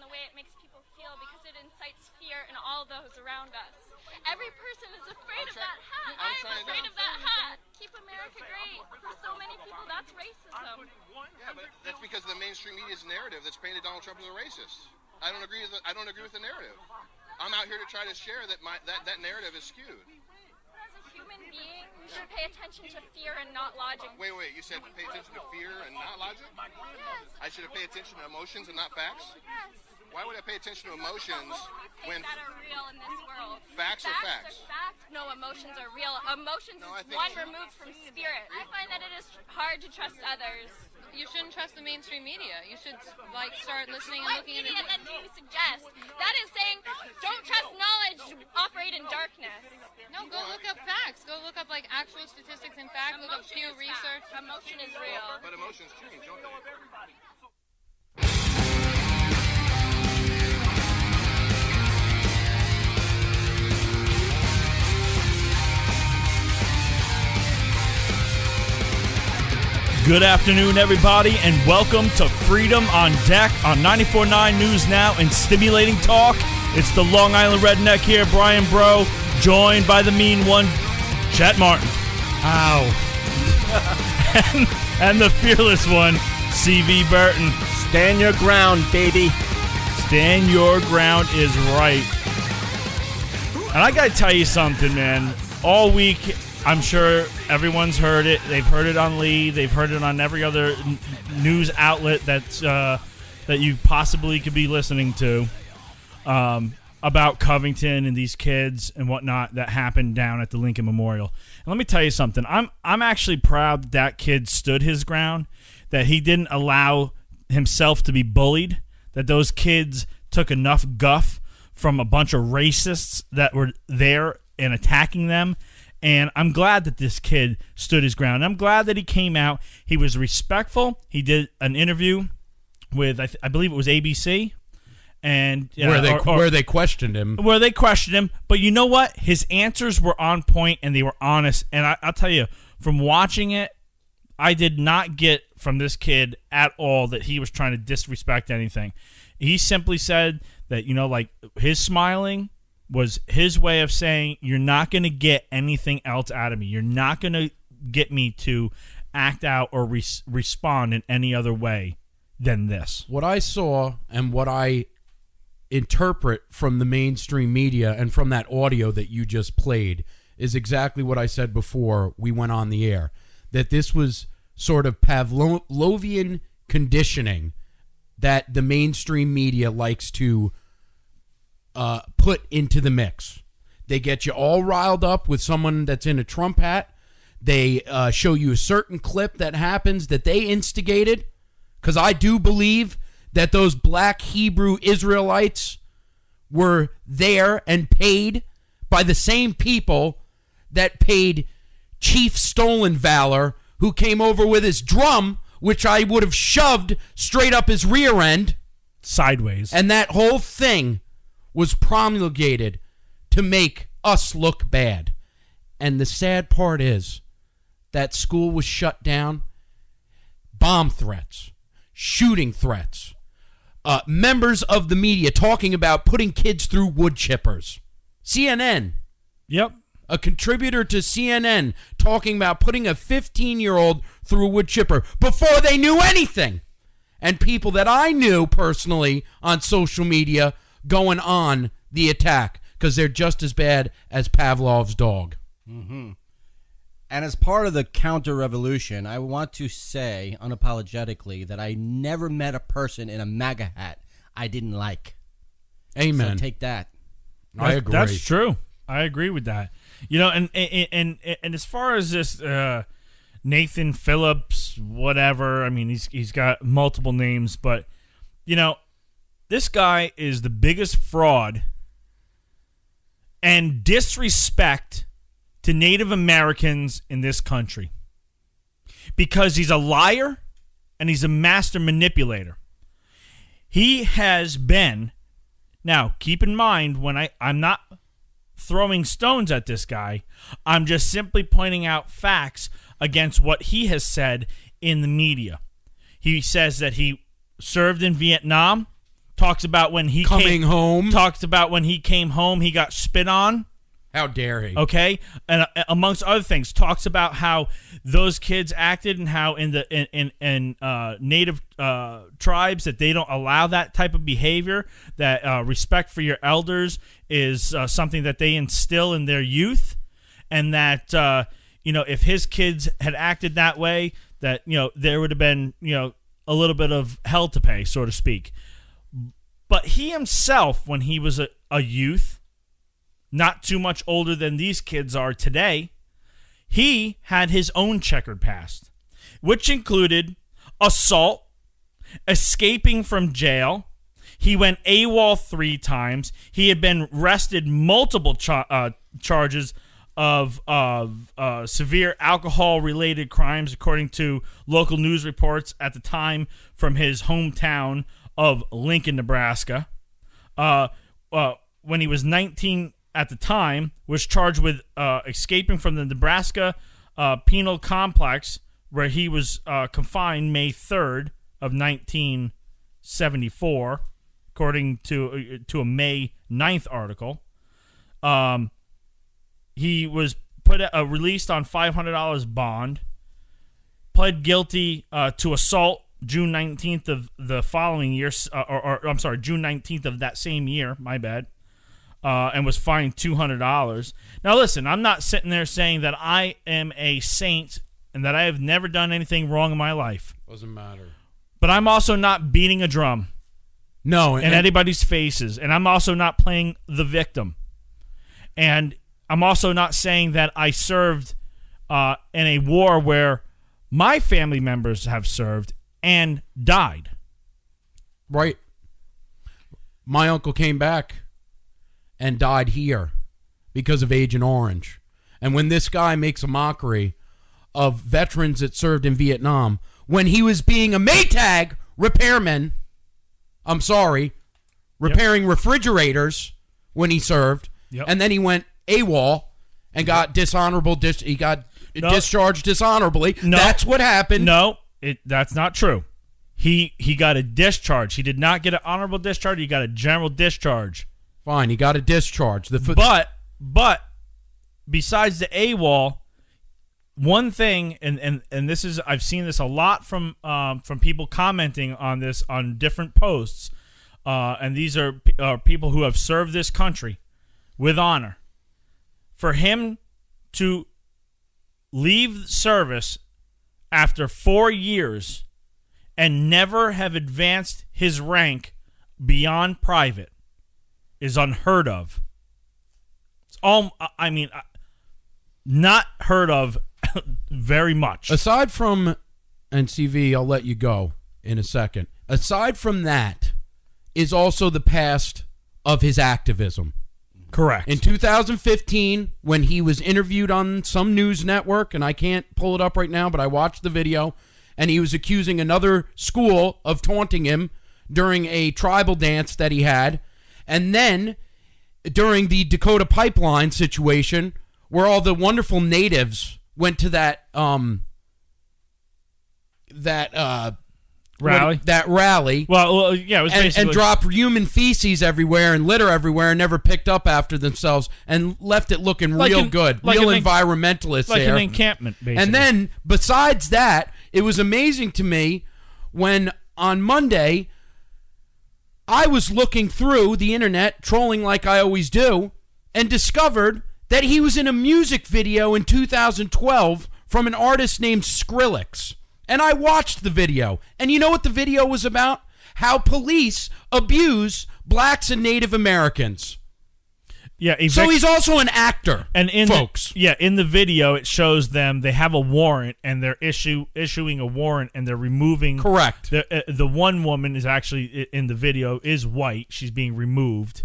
and the way it makes people feel because it incites fear in all those around us. Every person is afraid of that hat. I'm afraid of that hat. Keep America great. For so many people, that's racism. Yeah, but that's because of the mainstream media's narrative that's painted Donald Trump as a racist. I don't agree with the narrative. I'm out here to try to share that that narrative is skewed. As a human being, we should pay attention to fear and not logic. Wait, you said pay attention to fear and not logic? Yes. I should have paid attention to emotions and not facts? Yes. Why would I pay attention to emotions when that are real in this world? Facts are facts. No, emotions are real. Emotions is one removed from spirit. I find that it is hard to trust others. You shouldn't trust the mainstream media. You should start listening and What looking media into then do you suggest? That is saying don't trust knowledge, operate in darkness. No, go look up facts. Go look up actual statistics and facts. Look up Pew Research. Emotion is real. But emotions change, don't they? Good afternoon, everybody, and welcome to Freedom on Deck on 94.9 News Now and Stimulating Talk. It's the Long Island Redneck here, Brian Bro, joined by the mean one, Chet Martin. Ow. and the fearless one, CV Burton. Stand your ground, baby. Stand your ground is right. And I gotta tell you something, man. All week, I'm sure everyone's heard it. They've heard it on Lee. They've heard it on every other news outlet that you possibly could be listening to about Covington and these kids and whatnot that happened down at the Lincoln Memorial. And let me tell you something. I'm actually proud that kid stood his ground, that he didn't allow himself to be bullied, that those kids took enough guff from a bunch of racists that were there and attacking them. And I'm glad that this kid stood his ground. I'm glad that he came out. He was respectful. He did an interview with, I believe it was ABC. And where they questioned him. Where they questioned him. But you know what? His answers were on point and they were honest. And I'll tell you, from watching it, I did not get from this kid at all that he was trying to disrespect anything. He simply said that, his smiling was his way of saying, you're not going to get anything else out of me. You're not going to get me to act out or respond in any other way than this. What I saw and what I interpret from the mainstream media and from that audio that you just played is exactly what I said before we went on the air, that this was sort of Pavlovian conditioning that the mainstream media likes to put into the mix. They get you all riled up with someone that's in a Trump hat. They show you a certain clip that happens that they instigated, because I do believe that those black Hebrew Israelites were there and paid by the same people that paid Chief Stolen Valor, who came over with his drum, which I would have shoved straight up his rear end. Sideways. And that whole thing was promulgated to make us look bad. And the sad part is that school was shut down. Bomb threats, shooting threats, members of the media talking about putting kids through wood chippers. CNN. Yep. A contributor to CNN talking about putting a 15-year-old through a wood chipper before they knew anything. And people that I knew personally on social media going on the attack because they're just as bad as Pavlov's dog. Mm-hmm. And as part of the counter-revolution, I want to say unapologetically that I never met a person in a MAGA hat I didn't like. Amen. So take that. I agree. That's true. I agree with that. And as far as this Nathan Phillips, whatever, I mean, he's got multiple names, but, this guy is the biggest fraud and disrespect to Native Americans in this country because he's a liar and he's a master manipulator. He has been, now keep in mind when I'm not throwing stones at this guy, I'm just simply pointing out facts against what he has said in the media. He says that he served in Vietnam, Talks about when he Coming home. Talks about when he came home, he got spit on. How dare he? Okay, and amongst other things, talks about how those kids acted and how in native tribes that they don't allow that type of behavior. That respect for your elders is something that they instill in their youth, and that if his kids had acted that way, that there would have been a little bit of hell to pay, so to speak. But he himself, when he was a youth, not too much older than these kids are today, he had his own checkered past, which included assault, escaping from jail. He went AWOL 3 times. He had been arrested multiple charges of severe alcohol-related crimes, according to local news reports at the time from his hometown of Lincoln, Nebraska. When he was 19 at the time, was charged with escaping from the Nebraska penal complex, where he was confined May 3rd of 1974, according to a May 9th article. He was released on $500 bond, pled guilty to assault June 19th of the following year, I'm sorry, June 19th of that same year, my bad, and was fined $200. Now listen, I'm not sitting there saying that I am a saint and that I have never done anything wrong in my life. Doesn't matter. But I'm also not beating a drum. No. In anybody's faces. And I'm also not playing the victim. And I'm also not saying that I served in a war where my family members have served and died. Right. My uncle came back and died here because of Agent Orange. And when this guy makes a mockery of veterans that served in Vietnam, when he was being a Maytag repairman, repairing refrigerators when he served, and then he went AWOL and got discharged dishonorably. No. That's what happened. No, that's not true. He got a discharge. He did not get an honorable discharge. He got a general discharge. Fine, he got a discharge. But besides the AWOL, one thing, and this is, I've seen this a lot from people commenting on this on different posts, and these are people who have served this country with honor. For him to leave service after 4 years and never have advanced his rank beyond private is unheard of. It's not heard of very much. Aside from, and CV, I'll let you go in a second. Aside from that is also the past of his activism. Correct. In 2015, when he was interviewed on some news network, and I can't pull it up right now, but I watched the video, and he was accusing another school of taunting him during a tribal dance that he had. And then during the Dakota pipeline situation, where all the wonderful natives went to that rally. Well, yeah, it was basically... and dropped human feces everywhere and litter everywhere and never picked up after themselves and left it looking real good. Real environmentalists like there. Like an encampment, basically. And then, besides that, it was amazing to me when on Monday I was looking through the internet, trolling like I always do, and discovered that he was in a music video in 2012 from an artist named Skrillex. And I watched the video. And you know what the video was about? How police abuse blacks and Native Americans. Yeah, so he's also an actor, and folks. In the video, it shows them, they have a warrant, and they're issuing a warrant, and they're removing... Correct. The one woman is actually, in the video, is white. She's being removed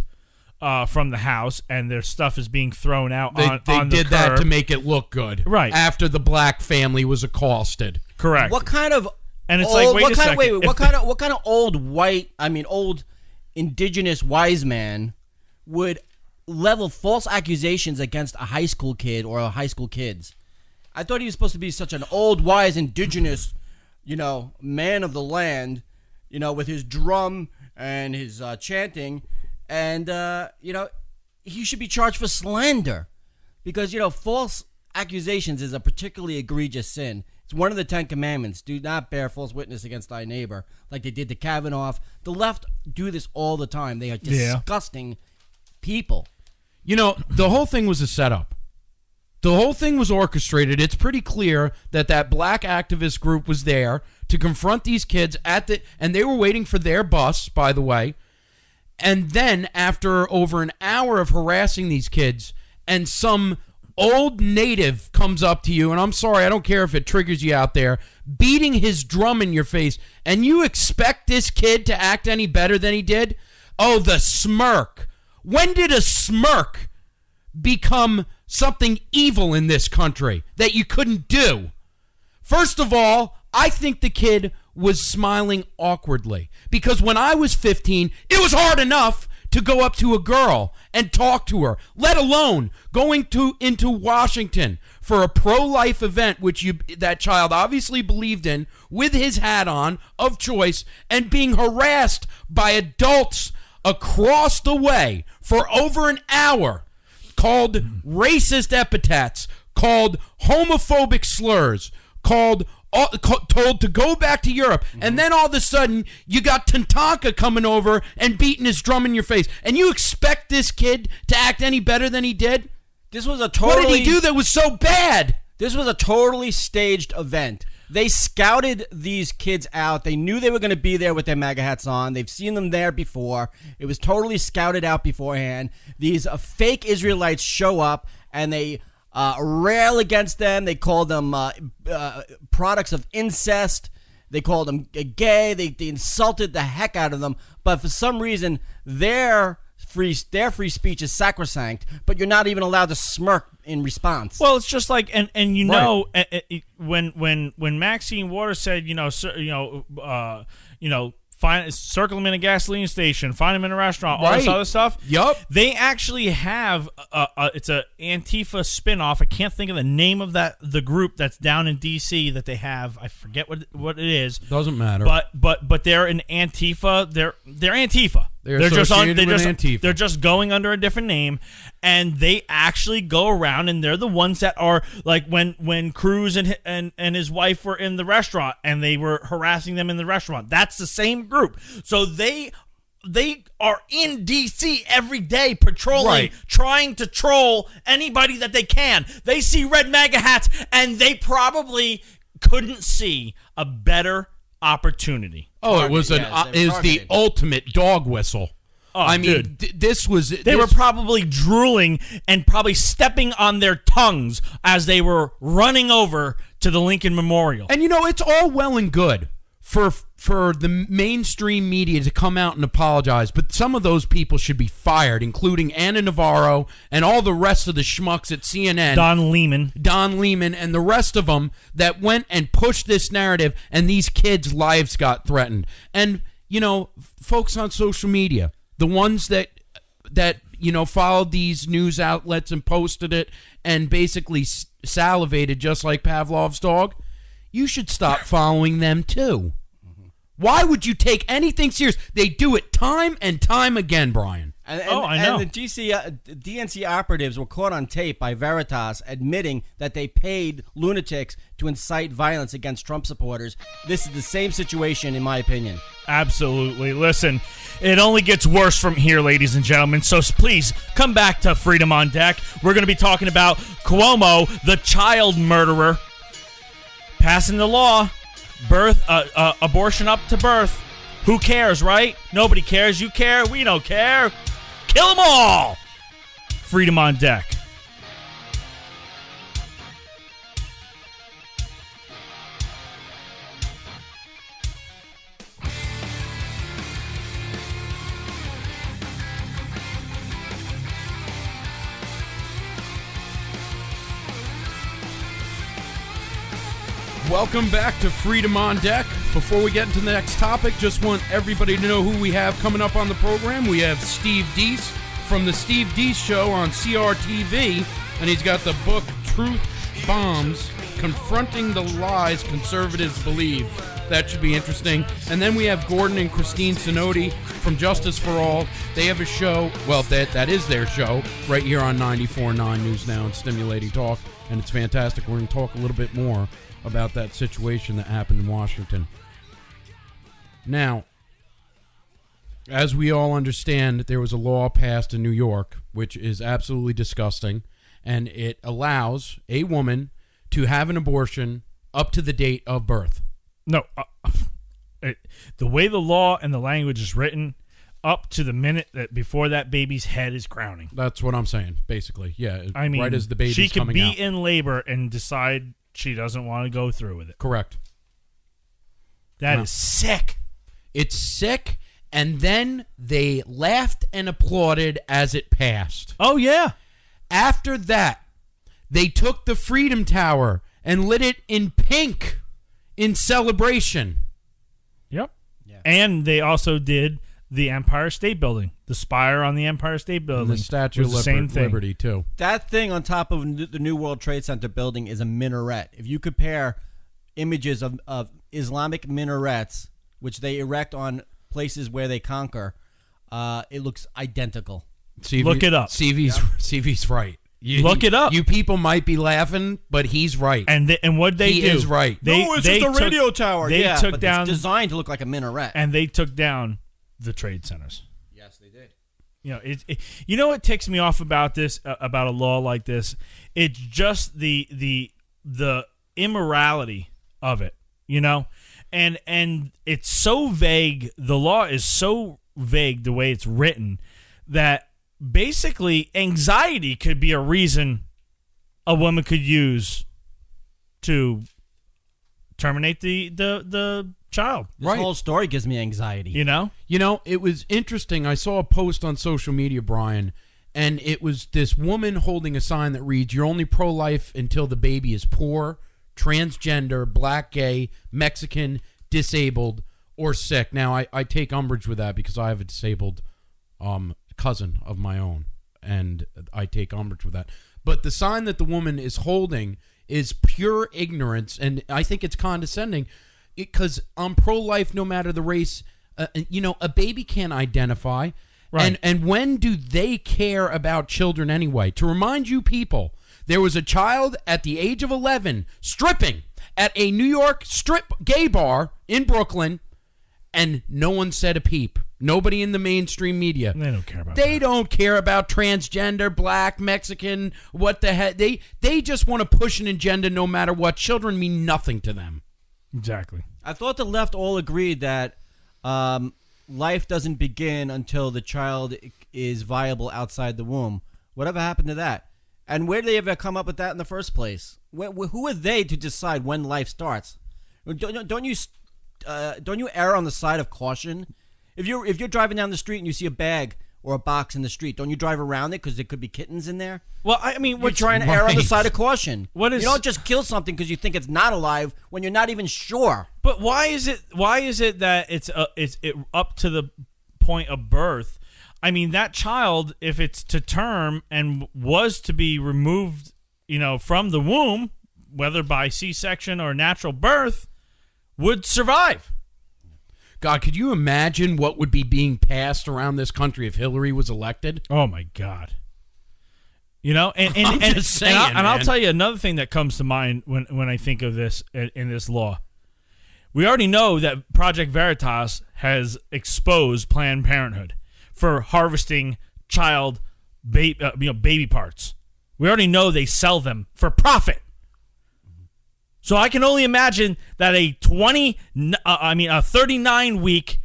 from the house, and their stuff is being thrown out on the curb. They did that to make it look good. Right. After the black family was accosted. Correct. What kind of... And it's old, like, wait a second. What kind of old indigenous wise man would level false accusations against a high school kid or high school kids? I thought he was supposed to be such an old, wise, indigenous, man of the land, with his drum and his chanting, and he should be charged for slander, because false accusations is a particularly egregious sin. It's one of the 10 commandments. Do not bear false witness against thy neighbor, like they did to Kavanaugh. The left do this all the time. They are disgusting people. The whole thing was a setup. The whole thing was orchestrated. It's pretty clear that black activist group was there to confront these kids and they were waiting for their bus, by the way. And then after over an hour of harassing these kids, and some old native comes up to you, and I'm sorry, I don't care if it triggers you out there, beating his drum in your face, and you expect this kid to act any better than he did? Oh, the smirk. When did a smirk become something evil in this country that you couldn't do? First of all, I think the kid was smiling awkwardly, because when I was 15, it was hard enough to go up to a girl and talk to her, let alone going into Washington for a pro-life event, which that child obviously believed in, with his hat on of choice, and being harassed by adults across the way for over an hour, called racist epithets, called homophobic slurs, told to go back to Europe, and then all of a sudden you got Tatanka coming over and beating his drum in your face, and you expect this kid to act any better than he did? What did he do that was so bad? This was a totally staged event. They scouted these kids out. They knew they were going to be there with their MAGA hats on. They've seen them there before. It was totally scouted out beforehand. These fake Israelites show up, and they rail against them. They call them products of incest. They called them gay. They insulted the heck out of them. But for some reason, their free speech is sacrosanct. But you're not even allowed to smirk in response. Well, it's just like, and when Maxine Waters said, circle them in a gasoline station, find them in a restaurant, all this other stuff. Yup. They actually have it's a Antifa spinoff. I can't think of the name of the group that's down in DC that they have. I forget what it is. Doesn't matter. But they're an Antifa. They're Antifa. They're just Antifa. They're just going under a different name, and they actually go around, and they're the ones that are like when Cruz and his wife were in the restaurant and they were harassing them in the restaurant. That's the same group. So they are in DC every day patrolling, trying to troll anybody that they can. They see red MAGA hats, and they probably couldn't see a better opportunity. Oh, it was the ultimate dog whistle. Oh, I mean, this was... They were probably drooling and probably stepping on their tongues as they were running over to the Lincoln Memorial. And it's all well and good for the mainstream media to come out and apologize, but some of those people should be fired, including Anna Navarro and all the rest of the schmucks at CNN. Don Lehman, and the rest of them that went and pushed this narrative, and these kids' lives got threatened. And, folks on social media, the ones that followed these news outlets and posted it and basically salivated just like Pavlov's dog, you should stop following them too. Why would you take anything serious? They do it time and time again, Brian. I know. And the DNC operatives were caught on tape by Veritas admitting that they paid lunatics to incite violence against Trump supporters. This is the same situation, in my opinion. Absolutely. Listen, it only gets worse from here, ladies and gentlemen. So please come back to Freedom on Deck. We're going to be talking about Cuomo, the child murderer, passing the law. Abortion up to birth. Who cares, right? Nobody cares. You care. We don't care. Kill them all. Freedom on Deck. Welcome back to Freedom on Deck. Before we get into the next topic, just want everybody to know who we have coming up on the program. We have Steve Deace from the Steve Deace Show on CRTV, and he's got the book Truth Bombs, Confronting the Lies Conservatives Believe. That should be interesting. And then we have Gordon and Christine Synodi from Justice for All. They have a show. Well, that is their show right here on 94.9 News Now and Stimulating Talk. And it's fantastic. We're going to talk a little bit more about that situation that happened in Washington. Now, as we all understand, there was a law passed in New York, which is absolutely disgusting. And it allows a woman to have an abortion up to the date of birth. No, the way the law and the language is written, up to the minute that before that baby's head is crowning. That's what I'm saying, basically. Yeah, I mean, right as the baby's she could coming be out. in labor and decide she doesn't want to go through with it. Correct. That is sick. It's sick, and then they laughed and applauded as it passed. Oh, yeah. After that, they took the Freedom Tower and lit it in pink in celebration. Yep. Yeah. And they also did the Empire State Building, the spire on the Empire State Building. And the Statue of Liberty, too. That thing on top of the New World Trade Center building is a minaret. If you compare images of Islamic minarets, which they erect on places where they conquer, it looks identical. Look it up. CV's right. Look it up. You people might be laughing, but he's right. And what they do? He is right. It's just a radio tower. They took down. It's designed to look like a minaret. And they took down the trade centers. Yes, they did. You know, you know what ticks me off about this, about a law like this? It's just the immorality of it. You know, and it's so vague. The law is so vague the way it's written that. Basically, anxiety could be a reason a woman could use to terminate the child. This whole story gives me anxiety. You know, it was interesting. I saw a post on social media, Brian, and it was this woman holding a sign that reads, "You're only pro-life until the baby is poor, transgender, black, gay, Mexican, disabled, or sick." Now, I take umbrage with that because I have a disabled cousin of my own, and I take umbrage with that. But the sign that the woman is holding is pure ignorance, and I think it's condescending because I'm pro-life no matter the race. A baby can't identify. Right. And when do they care about children anyway? To remind you people, there was a child at the age of 11 stripping at a New York strip gay bar in Brooklyn, and no one said a peep. Nobody in the mainstream media. They don't care about They don't care about transgender, black, Mexican, what the heck. They just want to push an agenda no matter what. Children mean nothing to them. Exactly. I thought the left all agreed that life doesn't begin until the child is viable outside the womb. Whatever happened to that? And where did they ever come up with that in the first place? Who are they to decide when life starts? Don't you err on the side of caution? If you're driving down the street and you see a bag or a box in the street, don't you drive around it because there could be kittens in there? Well, I mean, we're trying to err on the side of caution. You don't just kill something because you think it's not alive when you're not even sure. But why is it that it's up to the point of birth? I mean, that child, if it's to term and was to be removed, from the womb, whether by C-section or natural birth, would survive. God, could you imagine what would be being passed around this country if Hillary was elected? Oh my God! And I'm just saying, I'll tell you another thing that comes to mind when I think of this in this law. We already know that Project Veritas has exposed Planned Parenthood for harvesting baby parts. We already know they sell them for profit. So I can only imagine that a 39-week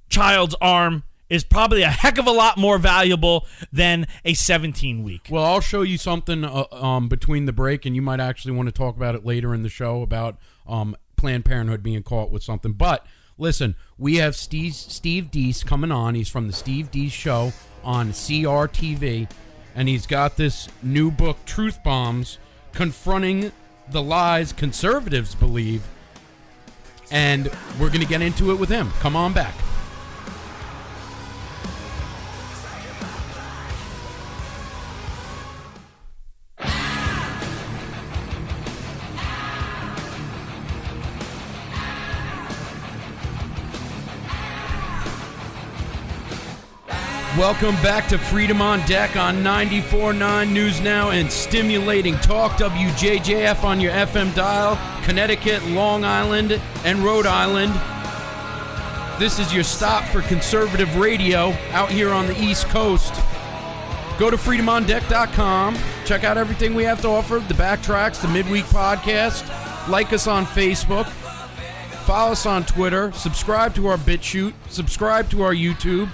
child's arm is probably a heck of a lot more valuable than a 17-week. Well, I'll show you something between the break, and you might actually want to talk about it later in the show about Planned Parenthood being caught with something. But listen, we have Steve Deace coming on. He's from the Steve Deace Show on CRTV, and he's got this new book, Truth Bombs, confronting the lies conservatives believe, and we're going to get into it with him. Come on back. Welcome back to Freedom on Deck on 94.9 News Now and stimulating talk. WJJF on your FM dial, Connecticut, Long Island, and Rhode Island. This is your stop for conservative radio out here on the East Coast. Go to freedomondeck.com. Check out everything we have to offer, the backtracks, the midweek podcast. Like us on Facebook. Follow us on Twitter. Subscribe to our BitChute. Subscribe to our YouTube.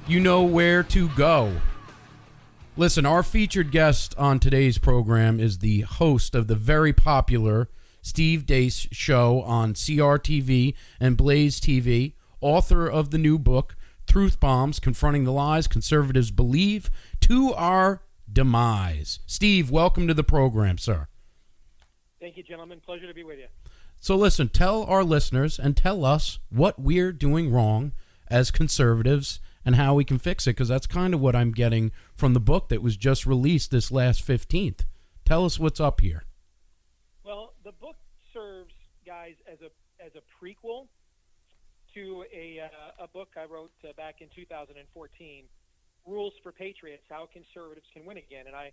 You know where to go. Listen, our featured guest on today's program is the host of the very popular Steve Deace show on CRTV and Blaze TV, author of the new book, Truth Bombs, Confronting the Lies Conservatives Believe to Our Demise. Steve, welcome to the program, sir. Thank you, gentlemen. Pleasure to be with you. So listen, tell our listeners and tell us what we're doing wrong as conservatives and how we can fix it, because that's kind of what I'm getting from the book that was just released this last 15th. Tell us what's up here. Well, the book serves, guys, as a prequel to a book I wrote back in 2014, Rules for Patriots, How Conservatives Can Win Again. And I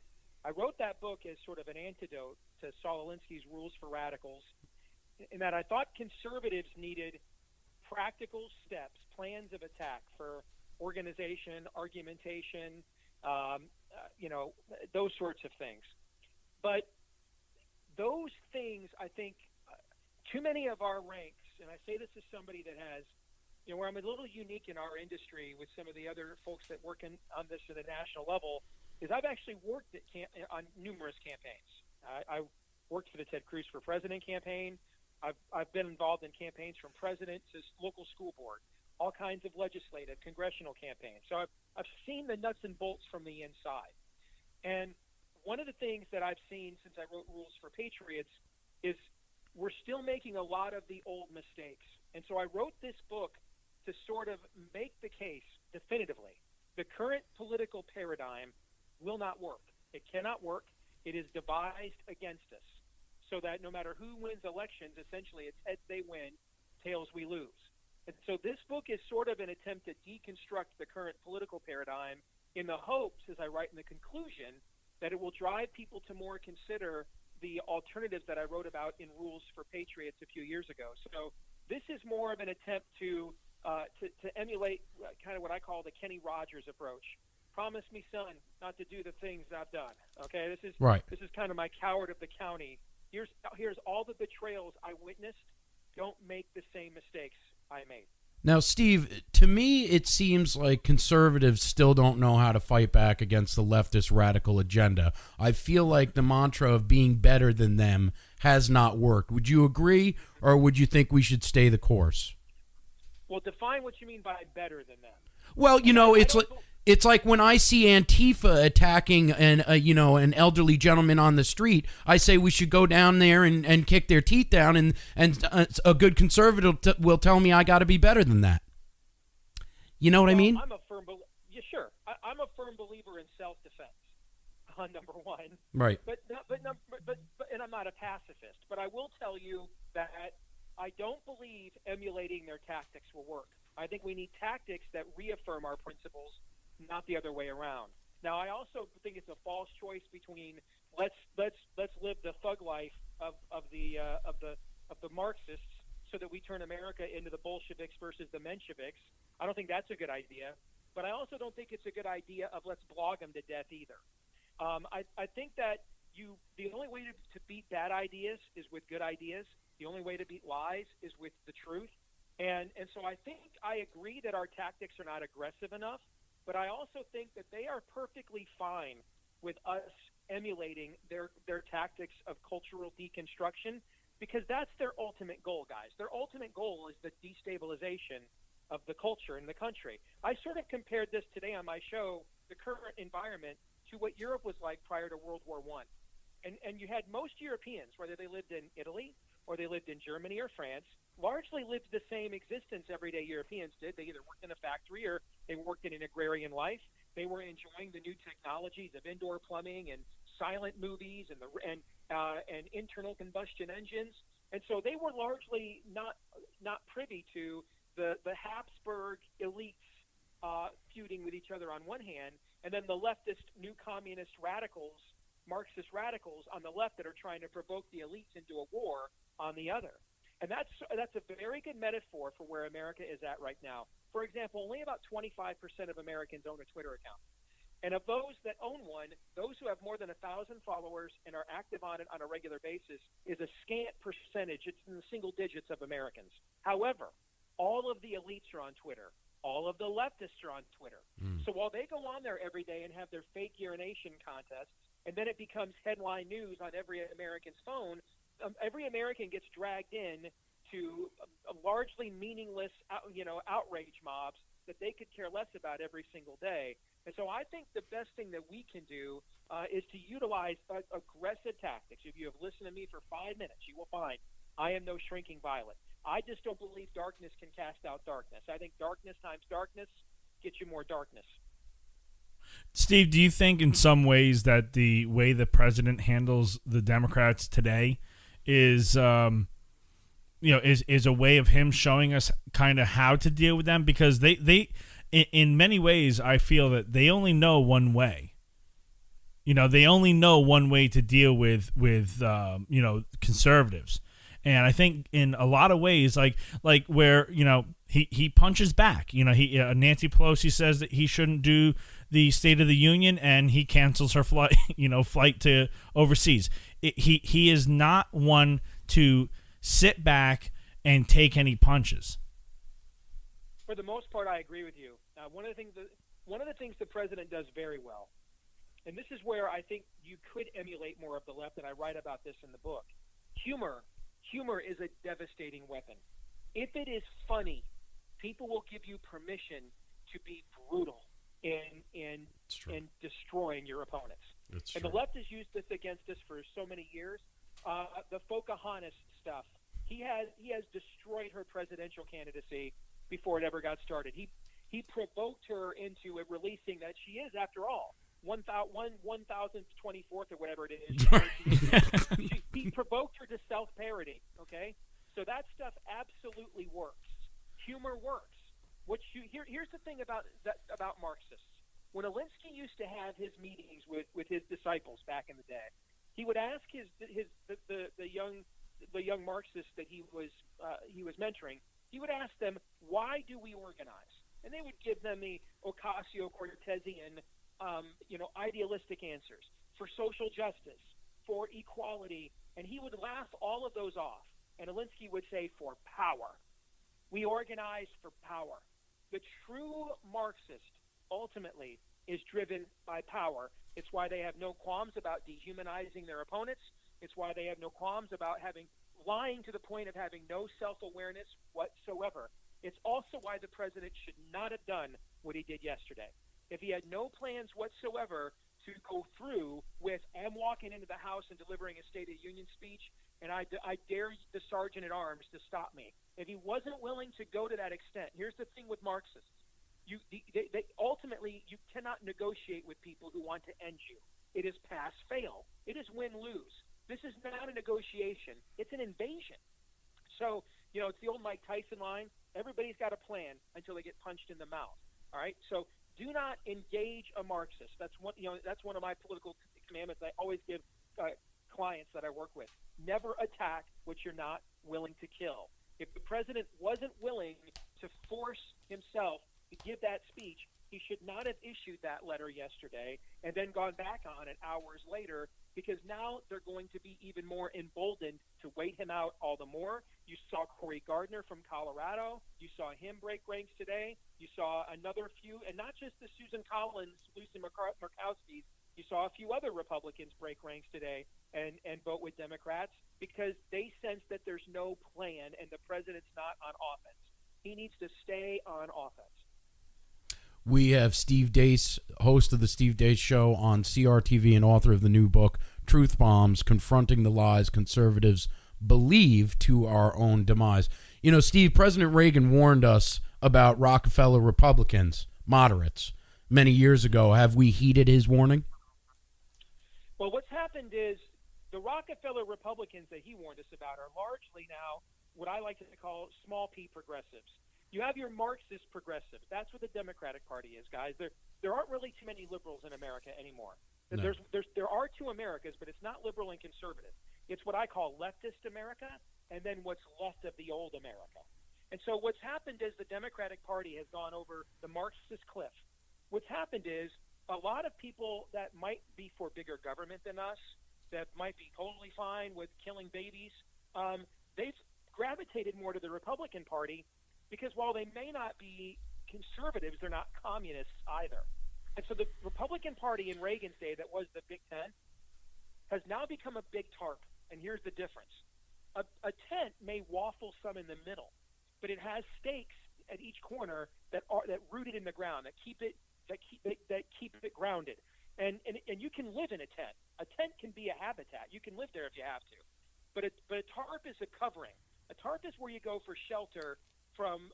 wrote that book as sort of an antidote to Saul Alinsky's Rules for Radicals, in that I thought conservatives needed practical steps, plans of attack for organization, argumentation, those sorts of things. But those things, I think, too many of our ranks, and I say this as somebody that has, where I'm a little unique in our industry with some of the other folks that work on this at a national level, is I've actually worked on numerous campaigns. I worked for the Ted Cruz for President campaign. I've been involved in campaigns from president to local school board, all kinds of legislative, congressional campaigns. So I've seen the nuts and bolts from the inside. And one of the things that I've seen since I wrote Rules for Patriots is we're still making a lot of the old mistakes. And so I wrote this book to sort of make the case definitively. The current political paradigm will not work. It cannot work. It is devised against us, so that no matter who wins elections, essentially it's heads they win, tails we lose. And so this book is sort of an attempt to deconstruct the current political paradigm in the hopes, as I write in the conclusion, that it will drive people to more consider the alternatives that I wrote about in Rules for Patriots a few years ago. So this is more of an attempt to emulate kind of what I call the Kenny Rogers approach. Promise me, son, not to do the things I've done. Okay, this is right. This is kind of my coward of the county. Here's all the betrayals I witnessed. Don't make the same mistakes I made. Now, Steve, to me, it seems like conservatives still don't know how to fight back against the leftist radical agenda. I feel like the mantra of being better than them has not worked. Would you agree, or would you think we should stay the course? Well, define what you mean by better than them. Well, it's like when I see Antifa attacking an elderly gentleman on the street, I say we should go down there and kick their teeth down, and a good conservative will tell me I got to be better than that. You know what I mean? I'm a firm believer in self-defense. Number one, right? But and I'm not a pacifist. But I will tell you that I don't believe emulating their tactics will work. I think we need tactics that reaffirm our principles, not the other way around. Now, I also think it's a false choice between let's live the thug life of the Marxists so that we turn America into the Bolsheviks versus the Mensheviks. I don't think that's a good idea. But I also don't think it's a good idea of let's blog them to death either. I think that the only way to beat bad ideas is with good ideas. The only way to beat lies is with the truth. And so I think I agree that our tactics are not aggressive enough, but I also think that they are perfectly fine with us emulating their tactics of cultural deconstruction, because that's their ultimate goal, guys. Their ultimate goal is the destabilization of the culture in the country. I sort of compared this today on my show, the current environment, to what Europe was like prior to World War I. And you had most Europeans, whether they lived in Italy or they lived in Germany or France, largely lived the same existence everyday Europeans did. They either worked in a factory or they worked in an agrarian life. They were enjoying the new technologies of indoor plumbing and silent movies and internal combustion engines. And so they were largely not privy to the Habsburg elites feuding with each other on one hand, and then the leftist new communist radicals, Marxist radicals on the left that are trying to provoke the elites into a war on the other. And that's a very good metaphor for where America is at right now. For example, only about 25% of Americans own a Twitter account. And of those that own one, those who have more than 1,000 followers and are active on it on a regular basis is a scant percentage. It's in the single digits of Americans. However, all of the elites are on Twitter. All of the leftists are on Twitter. So while they go on there every day and have their fake urination contests, and then it becomes headline news on every American's phone, every American gets dragged in to largely meaningless, outrage mobs that they could care less about every single day. And so I think the best thing that we can do is to utilize aggressive tactics. If you have listened to me for 5 minutes, you will find I am no shrinking violet. I just don't believe darkness can cast out darkness. I think darkness times darkness gets you more darkness. Steve, do you think in some ways that the way the president handles the Democrats today is is a way of him showing us kind of how to deal with them? Because they in many ways, I feel that they only know one way. They only know one way to deal with conservatives. And I think in a lot of ways, like where, he punches back. Nancy Pelosi says that he shouldn't do the State of the Union, and he cancels her flight to overseas. He is not one to sit back and take any punches. For the most part, I agree with you. One of the things the president does very well, and this is where I think you could emulate more of the left, and I write about this in the book. Humor is a devastating weapon. If it is funny, people will give you permission to be brutal in destroying your opponents. And the left has used this against us for so many years. The Pocahontas stuff. He has destroyed her presidential candidacy before it ever got started. He provoked her into releasing that she is, after all, 1,024th or whatever it is. He provoked her to self-parody. Okay, so that stuff absolutely works. Humor works. Here's the thing about Marxists. When Alinsky used to have his meetings with his disciples back in the day, he would ask the young Marxists that he was mentoring. He would ask them, why do we organize? And they would give them the Ocasio-Cortezian, idealistic answers for social justice, for equality, and he would laugh all of those off. And Alinsky would say, for power. We organize for power. The true Marxist ultimately is driven by power. It's why they have no qualms about dehumanizing their opponents. It's why they have no qualms about lying to the point of having no self-awareness whatsoever. It's also why the president should not have done what he did yesterday. If he had no plans whatsoever to go through with, I'm walking into the House and delivering a State of the Union speech, and I dare the sergeant at arms to stop me. If he wasn't willing to go to that extent, here's the thing with Marxists. Ultimately, you cannot negotiate with people who want to end you. It is pass-fail. It is win-lose. This is not a negotiation. It's an invasion. So, it's the old Mike Tyson line. Everybody's got a plan until they get punched in the mouth. All right? So do not engage a Marxist. That's one of my political commandments I always give clients that I work with. Never attack what you're not willing to kill. If the president wasn't willing to force himself to give that speech, he should not have issued that letter yesterday and then gone back on it hours later, because now they're going to be even more emboldened to wait him out all the more. You saw Cory Gardner from Colorado. You saw him break ranks today. You saw another few, and not just the Susan Collins, Lucy Murkowski's. You saw a few other Republicans break ranks today and vote with Democrats because they sense that there's no plan and the president's not on offense. He needs to stay on offense. We have Steve Deace, host of the Steve Deace Show on CRTV and author of the new book, Truth Bombs, Confronting the Lies Conservatives Believe to Our Own Demise. Steve, President Reagan warned us about Rockefeller Republicans, moderates, many years ago. Have we heeded his warning? Well, what's happened is the Rockefeller Republicans that he warned us about are largely now what I like to call small p progressives. You have your Marxist progressives. That's what the Democratic Party is, guys. There aren't really too many liberals in America anymore. No. There are two Americas, but it's not liberal and conservative. It's what I call leftist America, and then what's left of the old America. And so what's happened is the Democratic Party has gone over the Marxist cliff. What's happened is a lot of people that might be for bigger government than us, that might be totally fine with killing babies, they've gravitated more to the Republican Party because while they may not be conservatives, they're not communists either. And so the Republican Party in Reagan's day that was the Big Tent has now become a big tarp. And here's the difference. A tent may waffle some in the middle, but it has stakes at each corner that rooted in the ground, that keep it grounded. And you can live in a tent. A tent can be a habitat. You can live there if you have to. But a tarp is a covering. A tarp is where you go for shelter from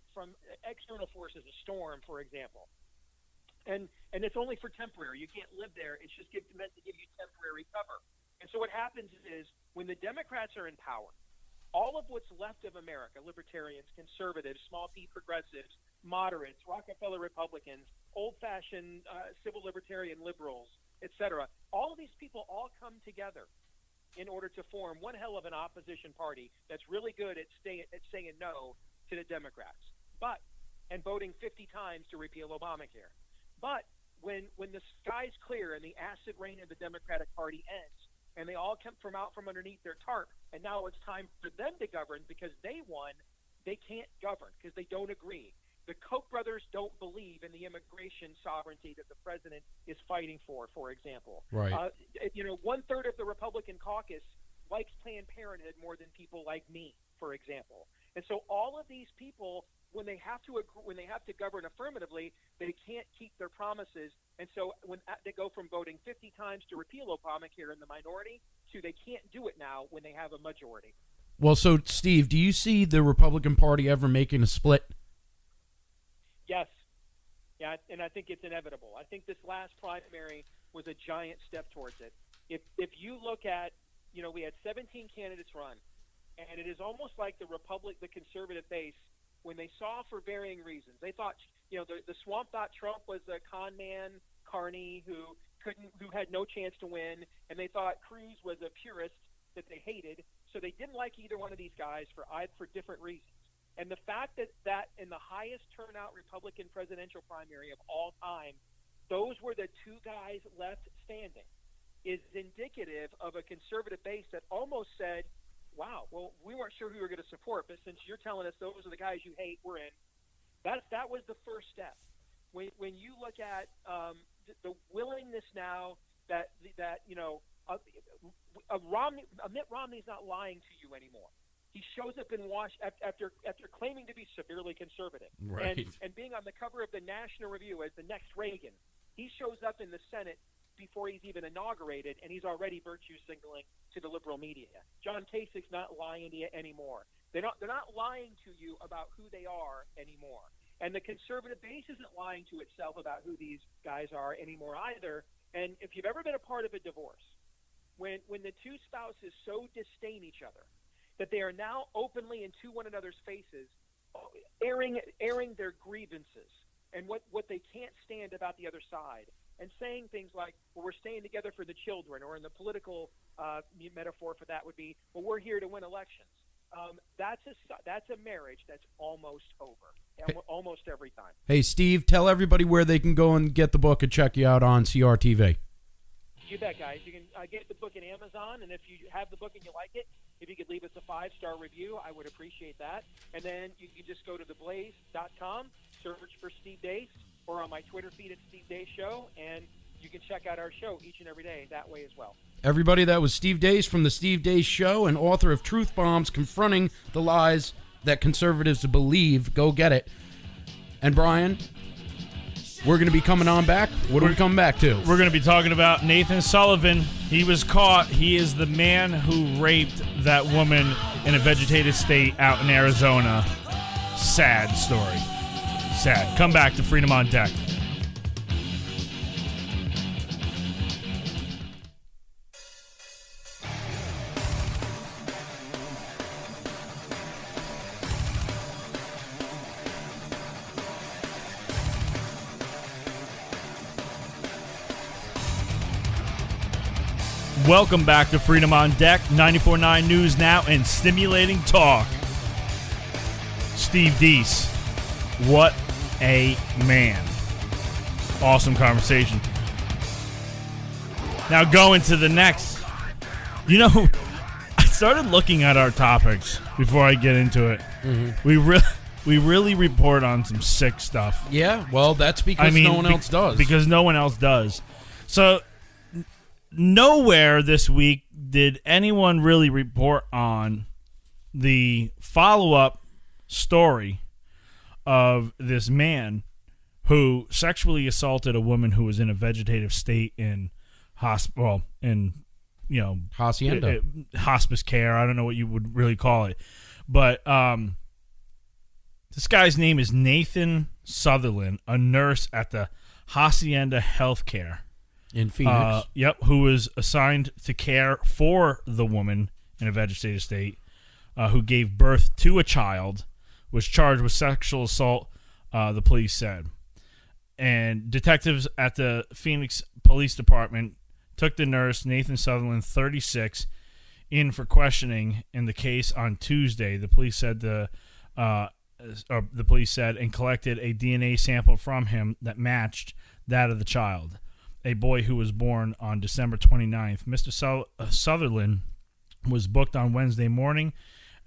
external forces, a storm, for example. And it's only for temporary. You can't live there. It's just meant to give you temporary cover. And so what happens is when the Democrats are in power, all of what's left of America, libertarians, conservatives, small p progressives, moderates, Rockefeller Republicans, old-fashioned civil libertarian liberals, etc., all of these people all come together in order to form one hell of an opposition party that's really good at saying no to the Democrats, and voting 50 times to repeal Obamacare. But when the sky's clear and the acid rain of the Democratic Party ends, and they all come out from underneath their tarp, and now it's time for them to govern because they won, they can't govern because they don't agree. The Koch brothers don't believe in the immigration sovereignty that the president is fighting for example. Right. 1/3 of the Republican caucus likes Planned Parenthood more than people like me, for example. And so all of these people, when they have to govern affirmatively, they can't keep their promises. And so when they go from voting 50 times to repeal Obamacare in the minority to they can't do it now when they have a majority. Well, so Steve, do you see the Republican Party ever making a split? Yes. Yeah, and I think it's inevitable. I think this last primary was a giant step towards it. If you look at, we had 17 candidates run, and it is almost like the conservative base, when they saw for varying reasons, they thought, the swamp thought Trump was a con man, carny, who had no chance to win, and they thought Cruz was a purist that they hated, so they didn't like either one of these guys for different reasons. And the fact that in the highest turnout Republican presidential primary of all time, those were the two guys left standing, is indicative of a conservative base that almost said, wow, well, we weren't sure who we were going to support, but since you're telling us those are the guys you hate, we're in. That was the first step. When you look at the willingness now that Mitt Romney's not lying to you anymore. He shows up in Washington after claiming to be severely conservative, right, and being on the cover of the National Review as the next Reagan. He shows up in the Senate before he's even inaugurated, and he's already virtue signaling to the liberal media. John Kasich's not lying to you anymore. They're not lying to you about who they are anymore. And the conservative base isn't lying to itself about who these guys are anymore either. And if you've ever been a part of a divorce, when the two spouses so disdain each other that they are now openly into one another's faces, airing their grievances and what they can't stand about the other side, and saying things like, well, we're staying together for the children, or in the political metaphor for that would be, well, we're here to win elections. That's a marriage that's almost over, almost every time. Hey, Steve, tell everybody where they can go and get the book and check you out on CRTV. You bet, guys. You can get the book at Amazon, and if you have the book and you like it, if you could leave us a 5-star review, I would appreciate that. And then you can just go to theblaze.com, search for Steve Deace, or on my Twitter feed at Steve Deace Show, and you can check out our show each and every day that way as well. Everybody, that was Steve Deace from the Steve Deace Show and author of Truth Bombs, Confronting the Lies That Conservatives Believe. Go get it. And Brian, we're going to be coming on back. What are we coming back to? We're going to be talking about Nathan Sullivan. He was caught. He is the man who raped that woman in a vegetative state out in Arizona. Sad story. Sad. Come back to Freedom on Deck. Welcome back to Freedom on Deck, 94.9 News Now, and stimulating talk. Steve Deace, what a man. Awesome conversation. Now going to the next. You know, I started looking at our topics before I get into it. Mm-hmm. We really report on some sick stuff. Yeah, well, that's because no one else does. Because no one else does. So, nowhere this week did anyone really report on the follow-up story of this man who sexually assaulted a woman who was in a vegetative state in hospice care. I don't know what you would really call it. But this guy's name is Nathan Sutherland, a nurse at the Hacienda Healthcare in Phoenix. Who was assigned to care for the woman in a vegetative state who gave birth to a child, was charged with sexual assault, the police said. And detectives at the Phoenix Police Department took the nurse, Nathan Sutherland, 36, in for questioning in the case on Tuesday. The police said and collected a DNA sample from him that matched that of the child, a boy who was born on December 29th. Mr. Sutherland was booked on Wednesday morning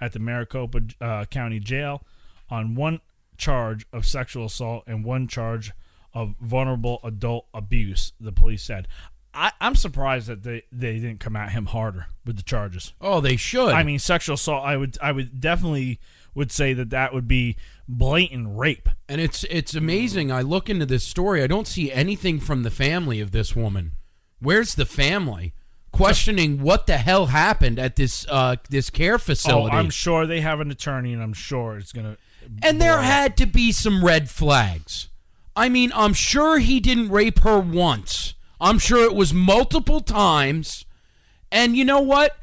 at the Maricopa County Jail on one charge of sexual assault and one charge of vulnerable adult abuse, the police said. I'm surprised that they didn't come at him harder with the charges. Oh, they should. I mean, sexual assault, I would definitely would say that would be blatant rape. And it's amazing. I look into this story. I don't see anything from the family of this woman. Where's the family? Questioning what the hell happened at this care facility. Oh, I'm sure they have an attorney, and I'm sure it's going to... And there had to be some red flags. I mean, I'm sure he didn't rape her once. I'm sure it was multiple times. And you know what?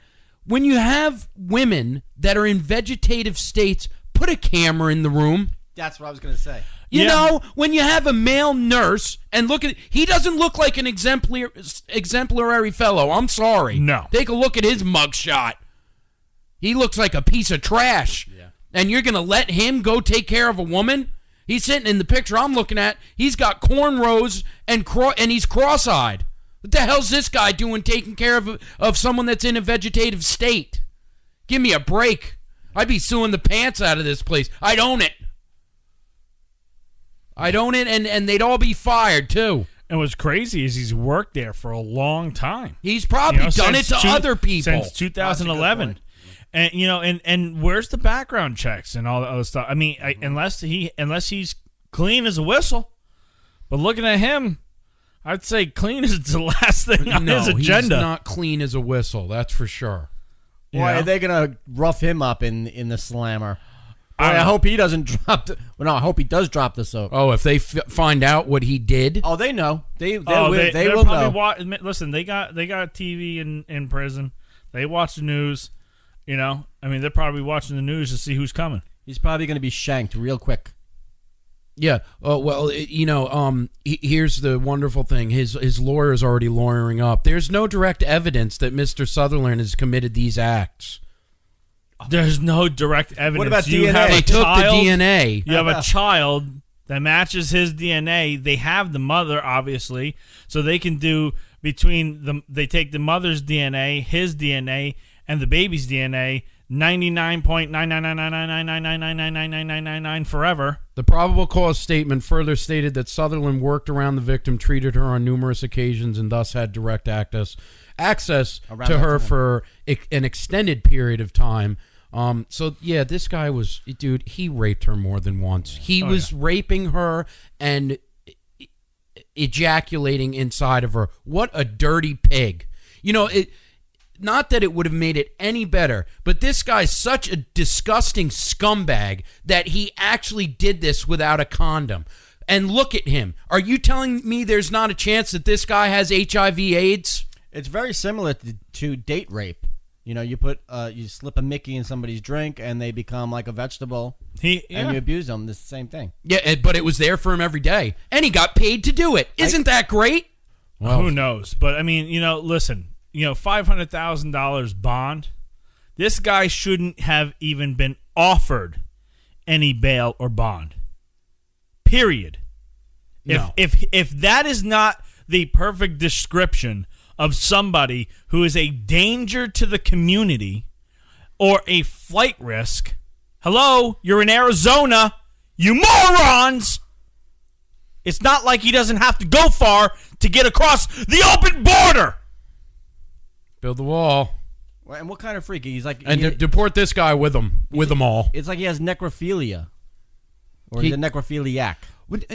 When you have women that are in vegetative states, put a camera in the room. That's what I was going to say. You know, when you have a male nurse, and look at, he doesn't look like an exemplary fellow. I'm sorry. No. Take a look at his mugshot. He looks like a piece of trash. Yeah. And you're going to let him go take care of a woman? He's sitting in the picture I'm looking at. He's got cornrows and he's cross-eyed. What the hell's this guy doing taking care of someone that's in a vegetative state? Give me a break. I'd be suing the pants out of this place. I'd own it. And they'd all be fired, too. And what's crazy is he's worked there for a long time. He's probably done it to other people. Since 2011. And and where's the background checks and all the other stuff? I mean, unless he's clean as a whistle. But looking at him, I'd say clean is the last thing on his agenda. He's not clean as a whistle, that's for sure. Why are they gonna rough him up in the slammer? I hope he doesn't drop. I hope he does drop the soap. Oh, if they find out what he did, oh, they know. They will probably know. Listen, they got TV in prison. They watch the news. They're probably watching the news to see who's coming. He's probably going to be shanked real quick. Yeah. Well, here's the wonderful thing. His lawyer is already lawyering up. There's no direct evidence that Mr. Sutherland has committed these acts. There's no direct evidence. What about DNA? They took the DNA. You have a child that matches his DNA. They have the mother, obviously, so they can do between them. They take the mother's DNA, his DNA, and the baby's DNA, 99.9999999999999 forever. The probable cause statement further stated that Sutherland worked around the victim, treated her on numerous occasions, and thus had direct access to her for an extended period of time. This guy was, dude, he raped her more than once. He was raping her and ejaculating inside of her. What a dirty pig. Not that it would have made it any better, but this guy's such a disgusting scumbag that he actually did this without a condom. And look at him. Are you telling me there's not a chance that this guy has HIV/AIDS? It's very similar to date rape. You slip a Mickey in somebody's drink and they become like a vegetable. And you abuse them. It's the same thing. Yeah, but it was there for him every day, and he got paid to do it. Isn't that great? Well, who knows? But listen. $500,000 bond. This guy shouldn't have even been offered any bail or bond. Period. No. If that is not the perfect description of somebody who is a danger to the community or a flight risk, hello, you're in Arizona, you morons! It's not like he doesn't have to go far to get across the open border. Build the wall. And what kind of freak? He's like, And deport this guy with them all. It's like he has necrophilia, or he's a necrophiliac.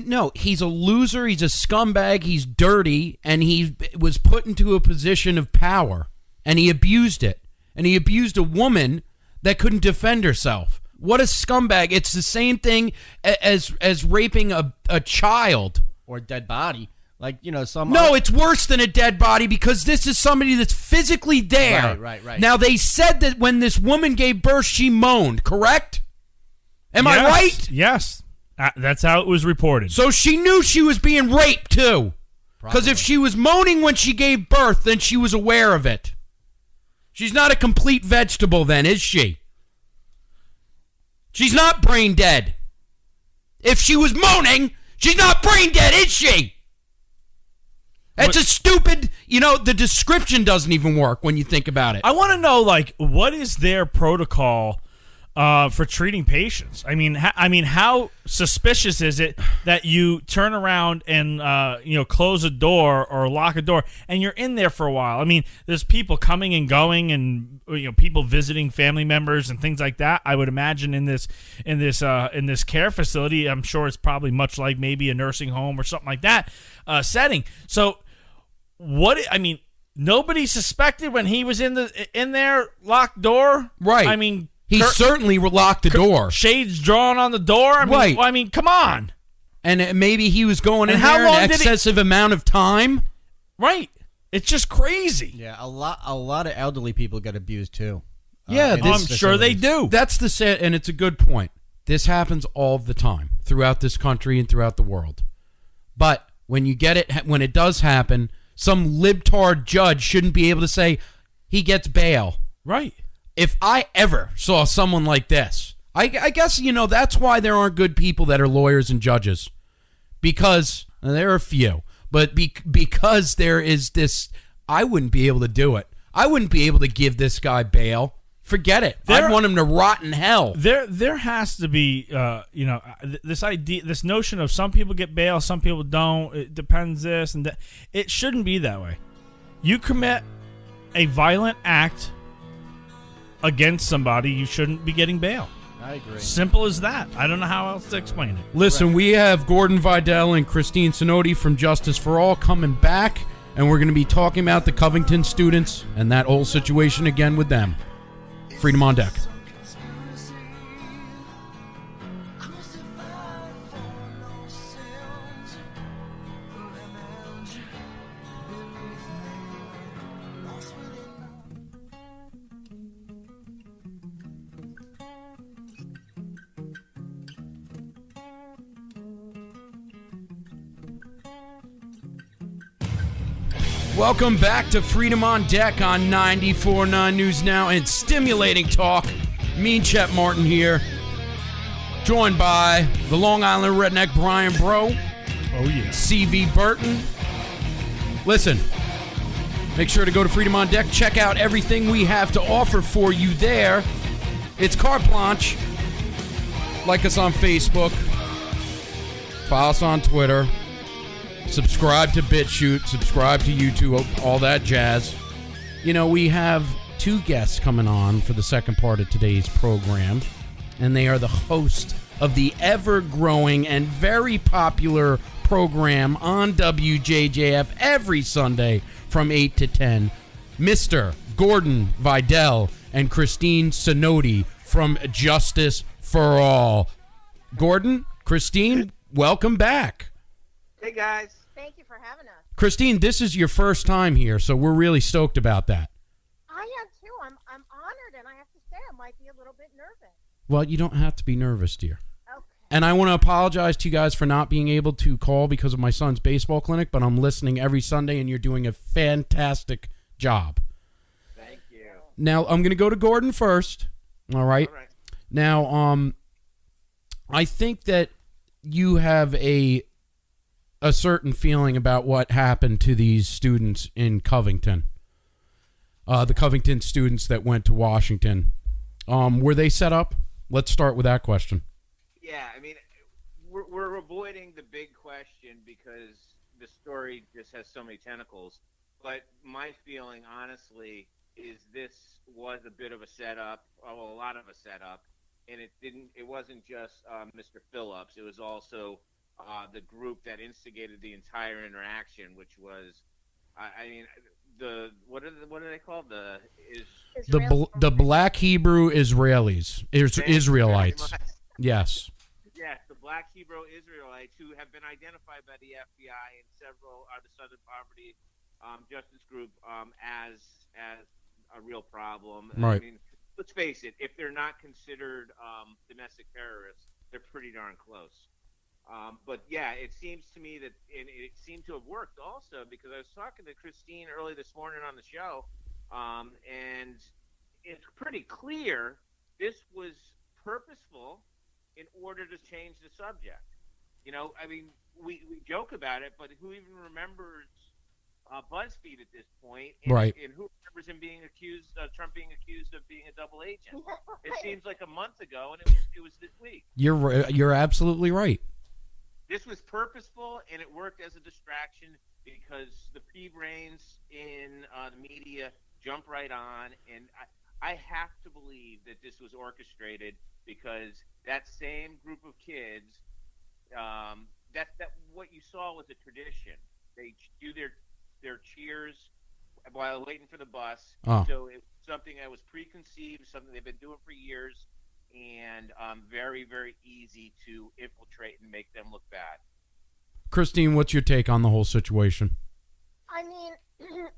No, he's a loser. He's a scumbag. He's dirty, and he was put into a position of power, and he abused it. And he abused a woman that couldn't defend herself. What a scumbag! It's the same thing as raping a child Or a dead body. Like, some... No, it's worse than a dead body because this is somebody that's physically there. Right. Now, they said that when this woman gave birth, she moaned, correct? Am I right? Yes. That's how it was reported. So she knew she was being raped, too. Because if she was moaning when she gave birth, then she was aware of it. She's not a complete vegetable then, is she? She's not brain dead. If she was moaning, she's not brain dead, is she? It's a stupid, the description doesn't even work when you think about it. I want to know, what is their protocol for treating patients? I mean, how suspicious is it that you turn around and close a door or lock a door and you're in there for a while? I mean, there's people coming and going and people visiting family members and things like that. I would imagine in this care facility, I'm sure it's probably much like maybe a nursing home or something like that setting. So. Nobody suspected when he was in there locked door, right? I mean, he certainly locked the door. Shades drawn on the door. Right. I mean, come on. And maybe he was going in there an excessive amount of time. Right. It's just crazy. Yeah, a lot of elderly people get abused too. Yeah, I'm sure they do. That's the set, and it's a good point. This happens all the time throughout this country and throughout the world. But when it does happen. Some libtard judge shouldn't be able to say he gets bail. Right. If I ever saw someone like this, I guess, that's why there aren't good people that are lawyers and judges. Because, there are a few, but because there is this, I wouldn't be able to do it. I wouldn't be able to give this guy bail. Forget it. I'd want him to rot in hell. There has to be, this idea, this notion of some people get bail, some people don't. It depends this and that. It shouldn't be that way. You commit a violent act against somebody, you shouldn't be getting bail. I agree. Simple as that. I don't know how else to explain it. Listen, we have Gordon Videll and Christine Synodi from Justice for All coming back, and we're going to be talking about the Covington students and that whole situation again with them. Freedom on Deck. Welcome back to Freedom on Deck on 94.9 News Now and Stimulating Talk. Me and Chet Martin here, joined by the Long Island redneck Brian Bro. Oh, yeah. C.V. Burton. Listen, make sure to go to Freedom on Deck. Check out everything we have to offer for you there. It's carte blanche. Like us on Facebook. Follow us on Twitter. Subscribe to BitChute, subscribe to YouTube, all that jazz. We have two guests coming on for the second part of today's program, and they are the host of the ever-growing and very popular program on WJJF every Sunday from 8 to 10, Mr. Gordon Videll and Christine Synodi from Justice for All. Gordon, Christine, welcome back. Hey, guys. Thank you for having us. Christine, this is your first time here, so we're really stoked about that. I am too. I'm honored, and I have to say I might be a little bit nervous. Well, you don't have to be nervous, dear. Okay. And I want to apologize to you guys for not being able to call because of my son's baseball clinic, but I'm listening every Sunday, and you're doing a fantastic job. now I'm going to go to Gordon first. All right. All right. Now, I think that you have a certain feeling about what happened to these students in Covington. The Covington students that went to Washington. Were they set up? Let's start with that question. Yeah, I mean, we're avoiding the big question because the story just has so many tentacles. But my feeling, honestly, is this was a bit of a setup, well, a lot of a setup, and it wasn't just Mr. Phillips. It was also the group that instigated the entire interaction, which was, I mean, what are they called? The Black Hebrew Israelis, Israelites. Yes. Yes, the Black Hebrew Israelites who have been identified by the FBI and several the Southern Poverty Justice Group as a real problem. Right. I mean, let's face it, if they're not considered domestic terrorists, they're pretty darn close. But yeah, it seems to me that it seemed to have worked also, because I was talking to Christine early this morning on the show, and it's pretty clear this was purposeful in order to change the subject. You know, I mean, we joke about it, but who even remembers BuzzFeed at this point? Right. And who remembers him being accused, Trump being accused of being a double agent? It seems like a month ago, and it was this week. You're absolutely right. This was purposeful, and it worked as a distraction because the pea-brains in the media jump right on, and I have to believe that this was orchestrated because that same group of kids, that what you saw was a tradition. They do their cheers while waiting for the bus. Oh. So it's something that was preconceived, something they've been doing for years, and very, very easy to infiltrate and make them look bad. Christine, what's your take on the whole situation? I mean,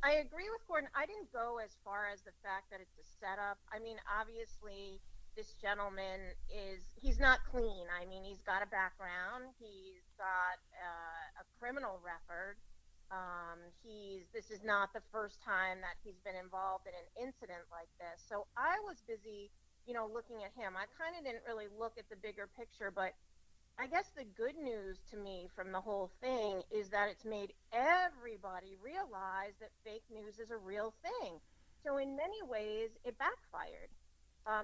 I agree with Gordon. I didn't go as far as the fact that it's a setup. I mean, obviously, this gentleman he's not clean. I mean, he's got a background. He's got a criminal record. This is not the first time that he's been involved in an incident like this. So I was busy, looking at him. I kind of didn't really look at the bigger picture, but I guess the good news to me from the whole thing is that it's made everybody realize that fake news is a real thing. So in many ways, it backfired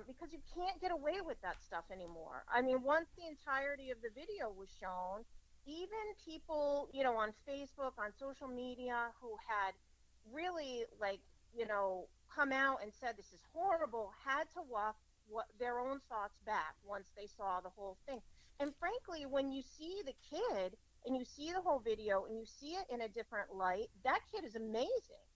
because you can't get away with that stuff anymore. I mean, once the entirety of the video was shown, even people, on Facebook, on social media, who had really, come out and said this is horrible, had to walk their own thoughts back once they saw the whole thing. And frankly, when you see the kid and you see the whole video and you see it in a different light, that kid is amazing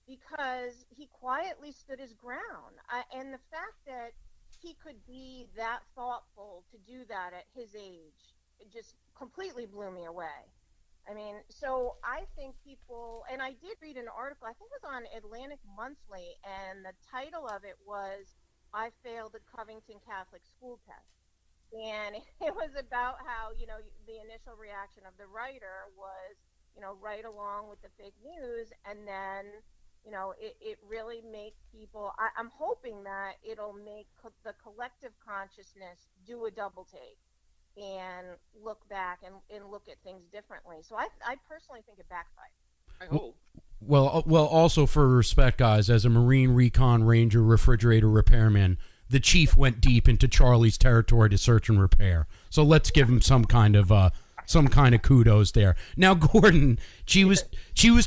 because he quietly stood his ground. And the fact that he could be that thoughtful to do that at his age, it just completely blew me away. I mean, so I think people, and I did read an article, I think it was on Atlantic Monthly, and the title of it was, I failed the Covington Catholic School Test. And it was about how, the initial reaction of the writer was, right along with the fake news. And then, it really makes people, I'm hoping that it'll make the collective consciousness do a double take and look back and look at things differently. So I personally think it backfired. I hope. Well, also for respect, guys, as a Marine Recon Ranger refrigerator repairman, the chief went deep into Charlie's territory to search and repair. So let's give him some kind of kudos there. Now, Gordon, she was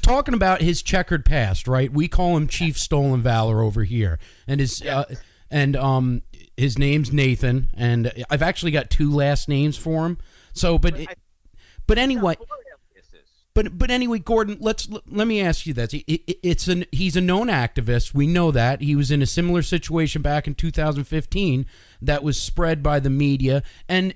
talking about his checkered past, right? We call him Chief Stolen Valor over here, and his name's Nathan, and I've actually got two last names for him. So, but anyway. But anyway, Gordon, let me ask you this. He's a known activist. We know that. He was in a similar situation back in 2015 that was spread by the media. And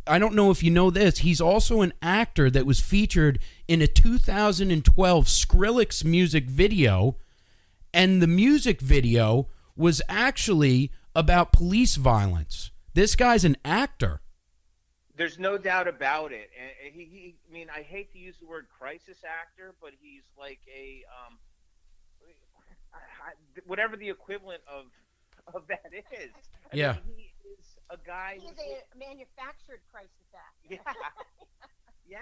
I don't know if you know this. He's also an actor that was featured in a 2012 Skrillex music video. And the music video was actually about police violence. This guy's an actor. There's no doubt about it. And I mean, I hate to use the word crisis actor, but he's like whatever the equivalent of that is. I Yeah. mean, he is a guy. He's a manufactured crisis act. Yeah. Yeah,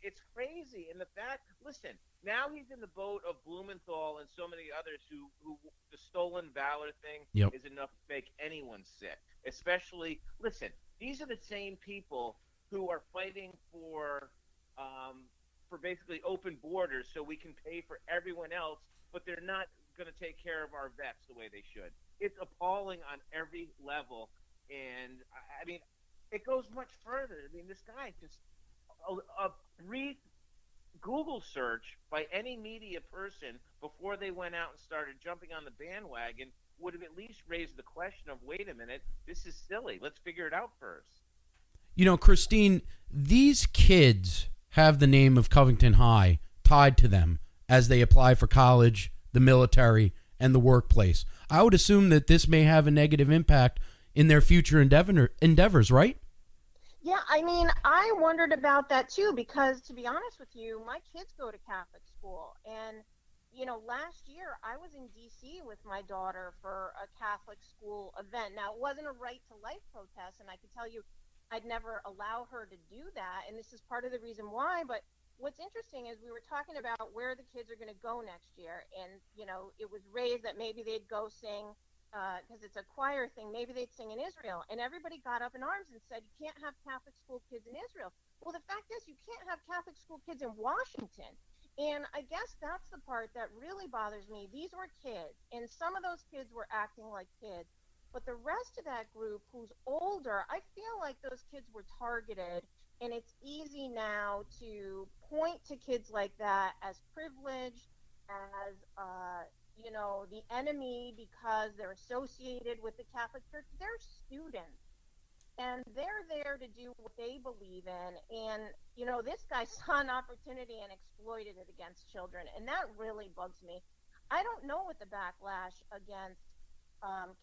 it's crazy. And the fact, listen, now he's in the boat of Blumenthal and so many others who the stolen valor thing is enough to make anyone sick. Especially, listen, these are the same people who are fighting for basically open borders so we can pay for everyone else, but they're not going to take care of our vets the way they should. It's appalling on every level. And I mean, it goes much further. I mean, this guy just a brief Google search by any media person before they went out and started jumping on the bandwagon would have at least raised the question of, wait a minute, this is silly. Let's figure it out first. You know, Christine, these kids have the name of Covington High tied to them as they apply for college, the military, and the workplace. I would assume that this may have a negative impact in their future endeavors, right? Yeah, I mean, I wondered about that too, because to be honest with you, my kids go to Catholic school. And, you know, last year I was in D.C. with my daughter for a Catholic school event. Now, it wasn't a right to life protest, and I can tell you I'd never allow her to do that. And this is part of the reason why. But what's interesting is we were talking about where the kids are going to go next year. And, you know, it was raised that maybe they'd go sing, because it's a choir thing, maybe they'd sing in Israel. And everybody got up in arms and said, you can't have Catholic school kids in Israel. Well, the fact is, you can't have Catholic school kids in Washington. And I guess that's the part that really bothers me. These were kids, and some of those kids were acting like kids. But the rest of that group who's older, I feel like those kids were targeted. And it's easy now to point to kids like that as privileged, as you know, the enemy because they're associated with the Catholic Church. They're students, and they're there to do what they believe in. And, you know, this guy saw an opportunity and exploited it against children, and that really bugs me. I don't know what the backlash against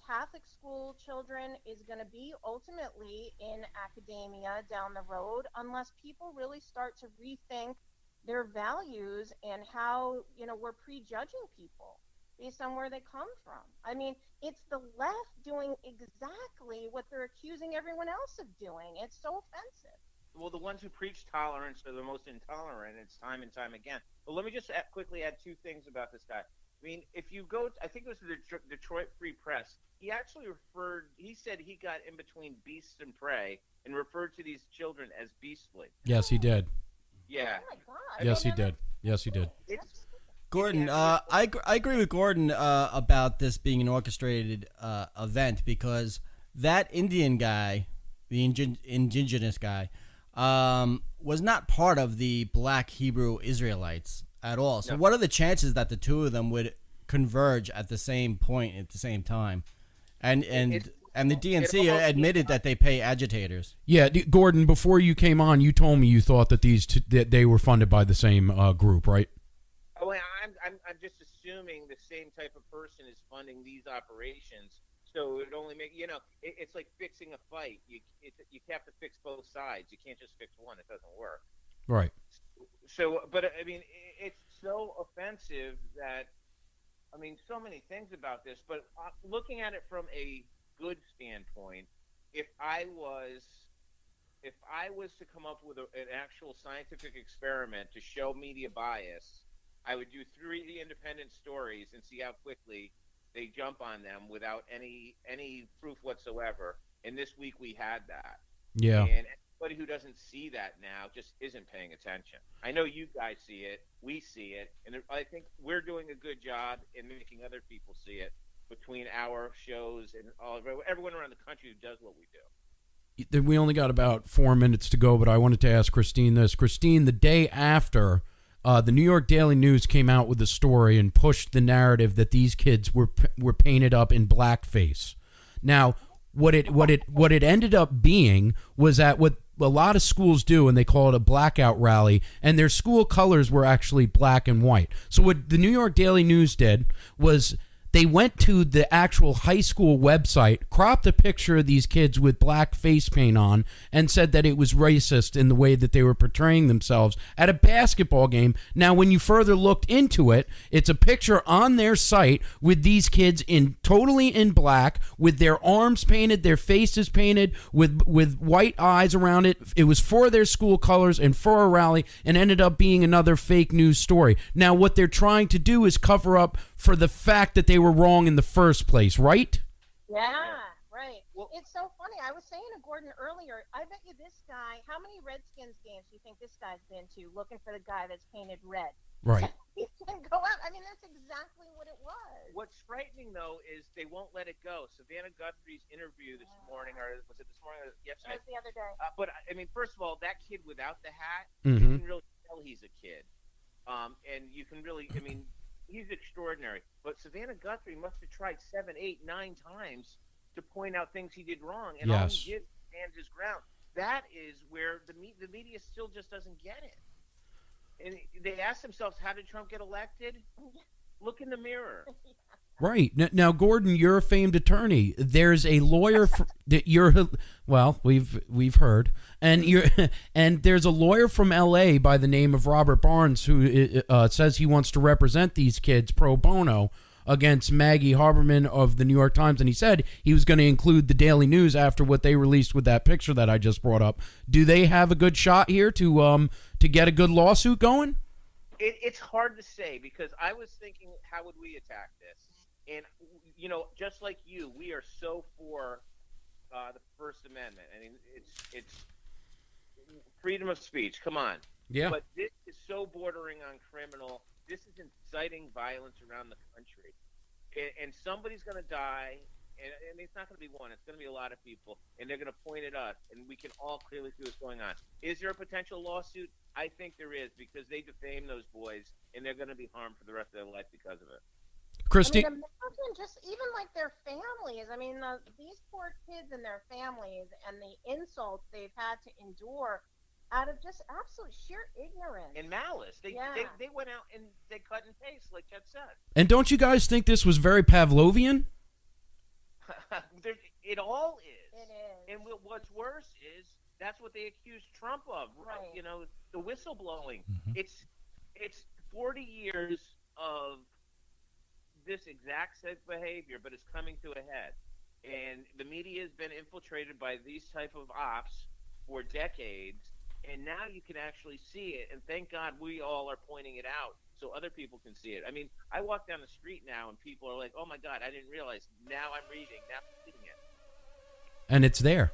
Catholic school children is going to be ultimately in academia down the road, unless people really start to rethink their values and how, you know, we're prejudging people based on where they come from. I mean, it's the left doing exactly what they're accusing everyone else of doing. It's so offensive. Well, the ones who preach tolerance are the most intolerant. It's time and time again. But let me just quickly add two things about this guy. I mean, if you go, I think it was the Detroit Free Press, he actually he said he got in between beasts and prey and referred to these children as beastly. Yes, he did. Yeah. Oh my God. Yes, he did. Yes, he did. Gordon, I agree with Gordon about this being an orchestrated event, because that Indian guy, the indigenous guy, was not part of the Black Hebrew Israelites at all. So what are the chances that the two of them would converge at the same point at the same time? And the DNC admitted that they pay agitators. Yeah, Gordon, before you came on, you told me you thought that that they were funded by the same group, right? Oh, I'm just assuming the same type of person is funding these operations. So it only make, you know, it's like fixing a fight. You have to fix both sides. You can't just fix one. It doesn't work. Right. So, but I mean, it's so offensive that, I mean, so many things about this. But looking at it from a good standpoint, if I was to come up with an actual scientific experiment to show media bias, I would do 3 independent stories and see how quickly they jump on them without any proof whatsoever. And this week we had that. Yeah. And anybody who doesn't see that now just isn't paying attention. I know you guys see it, we see it, and I think we're doing a good job in making other people see it between our shows and everyone around the country who does what we do. We only got about 4 minutes to go, but I wanted to ask Christine this. Christine, the day after the New York Daily News came out with a story and pushed the narrative that these kids were painted up in blackface. Now, what it ended up being was that what a lot of schools do, and they call it a blackout rally, and their school colors were actually black and white. So what the New York Daily News did was They went to the actual high school website, cropped a picture of these kids with black face paint on, and said that it was racist in the way that they were portraying themselves at a basketball game. Now, when you further looked into it, it's a picture on their site with these kids totally in black, with their arms painted, their faces painted, with white eyes around it. It was for their school colors and for a rally, and ended up being another fake news story. Now, what they're trying to do is cover up for the fact that they were wrong in the first place, right? Yeah, right. Well, it's so funny. I was saying to Gordon earlier, I bet you this guy, how many Redskins games do you think this guy's been to looking for the guy that's painted red? Right. He can go out. I mean, that's exactly what it was. What's frightening, though, is they won't let it go. Savannah Guthrie's interview this morning, or was it this morning or yesterday? It was the other day. But, I mean, first of all, that kid without the hat, Mm-hmm. you can really tell he's a kid. And you can really, I mean, he's extraordinary. But Savannah Guthrie must have tried 7, 8, 9 times to point out things he did wrong. And all he did was stand his ground. That is where the media still just doesn't get it. And they ask themselves, how did Trump get elected? Look in the mirror. Right. Now, Gordon, you're a famed attorney. There's a lawyer that we've heard, and there's a lawyer from L.A. by the name of Robert Barnes who says he wants to represent these kids pro bono against Maggie Haberman of the New York Times, and he said he was going to include the Daily News after what they released with that picture that I just brought up. Do they have a good shot here to get a good lawsuit going? It's hard to say, because I was thinking, how would we attack this? And, you know, just like you, we are so for the First Amendment. I mean, it's freedom of speech. Come on. Yeah. But this is so bordering on criminal. This is inciting violence around the country. And somebody's going to die. And it's not going to be one. It's going to be a lot of people. And they're going to point at us. And we can all clearly see what's going on. Is there a potential lawsuit? I think there is, because they defame those boys. And they're going to be harmed for the rest of their life because of it. Christine? I mean, imagine just even like their families. I mean, these poor kids and their families and the insults they've had to endure out of just absolute sheer ignorance and malice. They went out and they cut and paste, like Chet said. And don't you guys think this was very Pavlovian? It all is. It is. And what's worse is that's what they accused Trump of. Right. You know, the whistleblowing. Mm-hmm. It's 40 years of this exact set behavior, but it's coming to a head. And the media has been infiltrated by these type of ops for decades, and now you can actually see it. And thank God we all are pointing it out so other people can see it. I mean, I walk down the street now and people are like, oh my God, I didn't realize. Now I'm reading, now I'm seeing it. And it's there.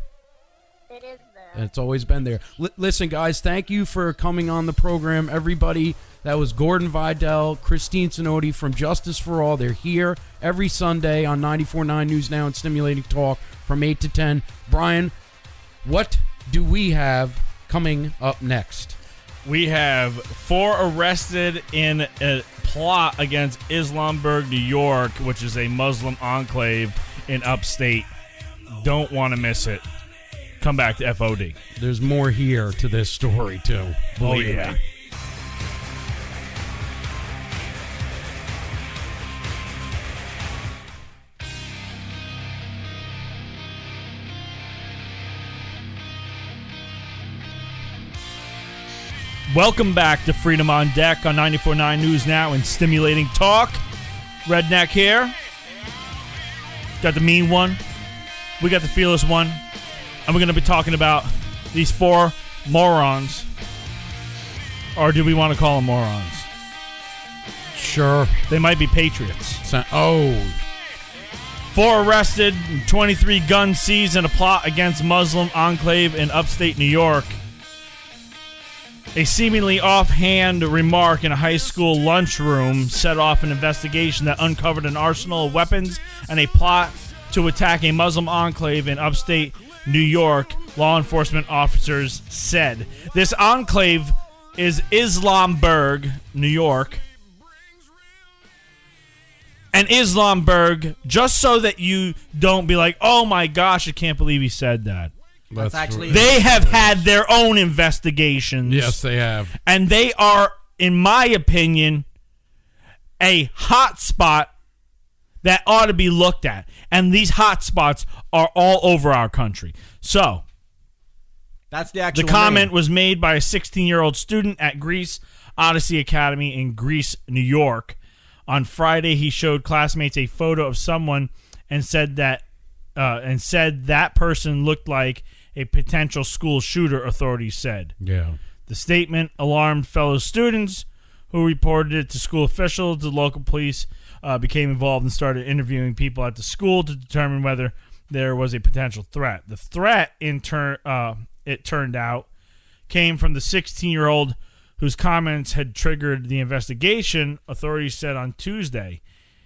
It is there. And it's always been there. Listen, guys, thank you for coming on the program. Everybody, that was Gordon Videll, Christine Synodi from Justice for All. They're here every Sunday on 94.9 News Now and Stimulating Talk from 8 to 10. Brian, what do we have coming up next? We have 4 arrested in a plot against Islamberg, New York, which is a Muslim enclave in upstate. Don't want to miss it. Come back to FOD. There's more here to this story, too. Believe me. Welcome back to Freedom on Deck on 94.9 News Now and Stimulating Talk. Redneck here. Got the mean one. We got the fearless one. And we're going to be talking about these 4 morons. Or do we want to call them morons? Sure. They might be patriots. 4 arrested, 23 guns seized in a plot against Muslim enclave in upstate New York. A seemingly offhand remark in a high school lunchroom set off an investigation that uncovered an arsenal of weapons and a plot to attack a Muslim enclave in upstate New York, law enforcement officers said. This enclave is Islamberg, New York. And Islamberg, just so that you don't be like, oh my gosh, I can't believe he said that. That's actually They have had their own investigations. Yes, they have. And they are, in my opinion, a hot spot that ought to be looked at. And these hot spots are all over our country. So, that's the actual the comment name. was made by a 16-year-old student at Greece Odyssey Academy in Greece, New York. On Friday, he showed classmates a photo of someone and said that person looked like a potential school shooter, authorities said. Yeah. The statement alarmed fellow students who reported it to school officials. The local police became involved and started interviewing people at the school to determine whether there was a potential threat. The threat, in turn, it turned out, came from the 16-year-old whose comments had triggered the investigation, authorities said on Tuesday.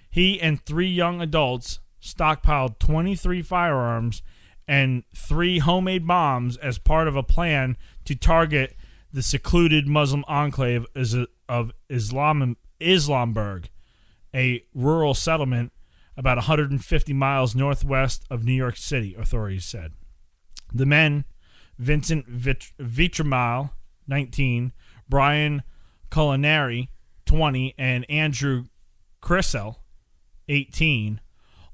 He and 3 young adults stockpiled 23 firearms and 3 homemade bombs as part of a plan to target the secluded Muslim enclave of Islamberg, a rural settlement about 150 miles northwest of New York City, authorities said. The men, Vincent Vitramal, 19, Brian Culinary, 20, and Andrew Crissell, 18,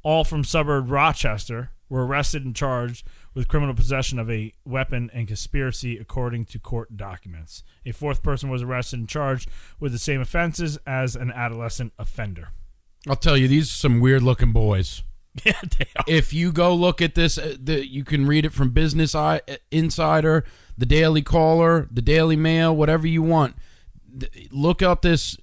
all from suburb Rochester, were arrested and charged with criminal possession of a weapon and conspiracy, according to court documents. A 4th person was arrested and charged with the same offenses as an adolescent offender. I'll tell you, these are some weird-looking boys. Yeah, they are. If you go look at this, you can read it from Business Insider, the Daily Caller, the Daily Mail, whatever you want. Look up this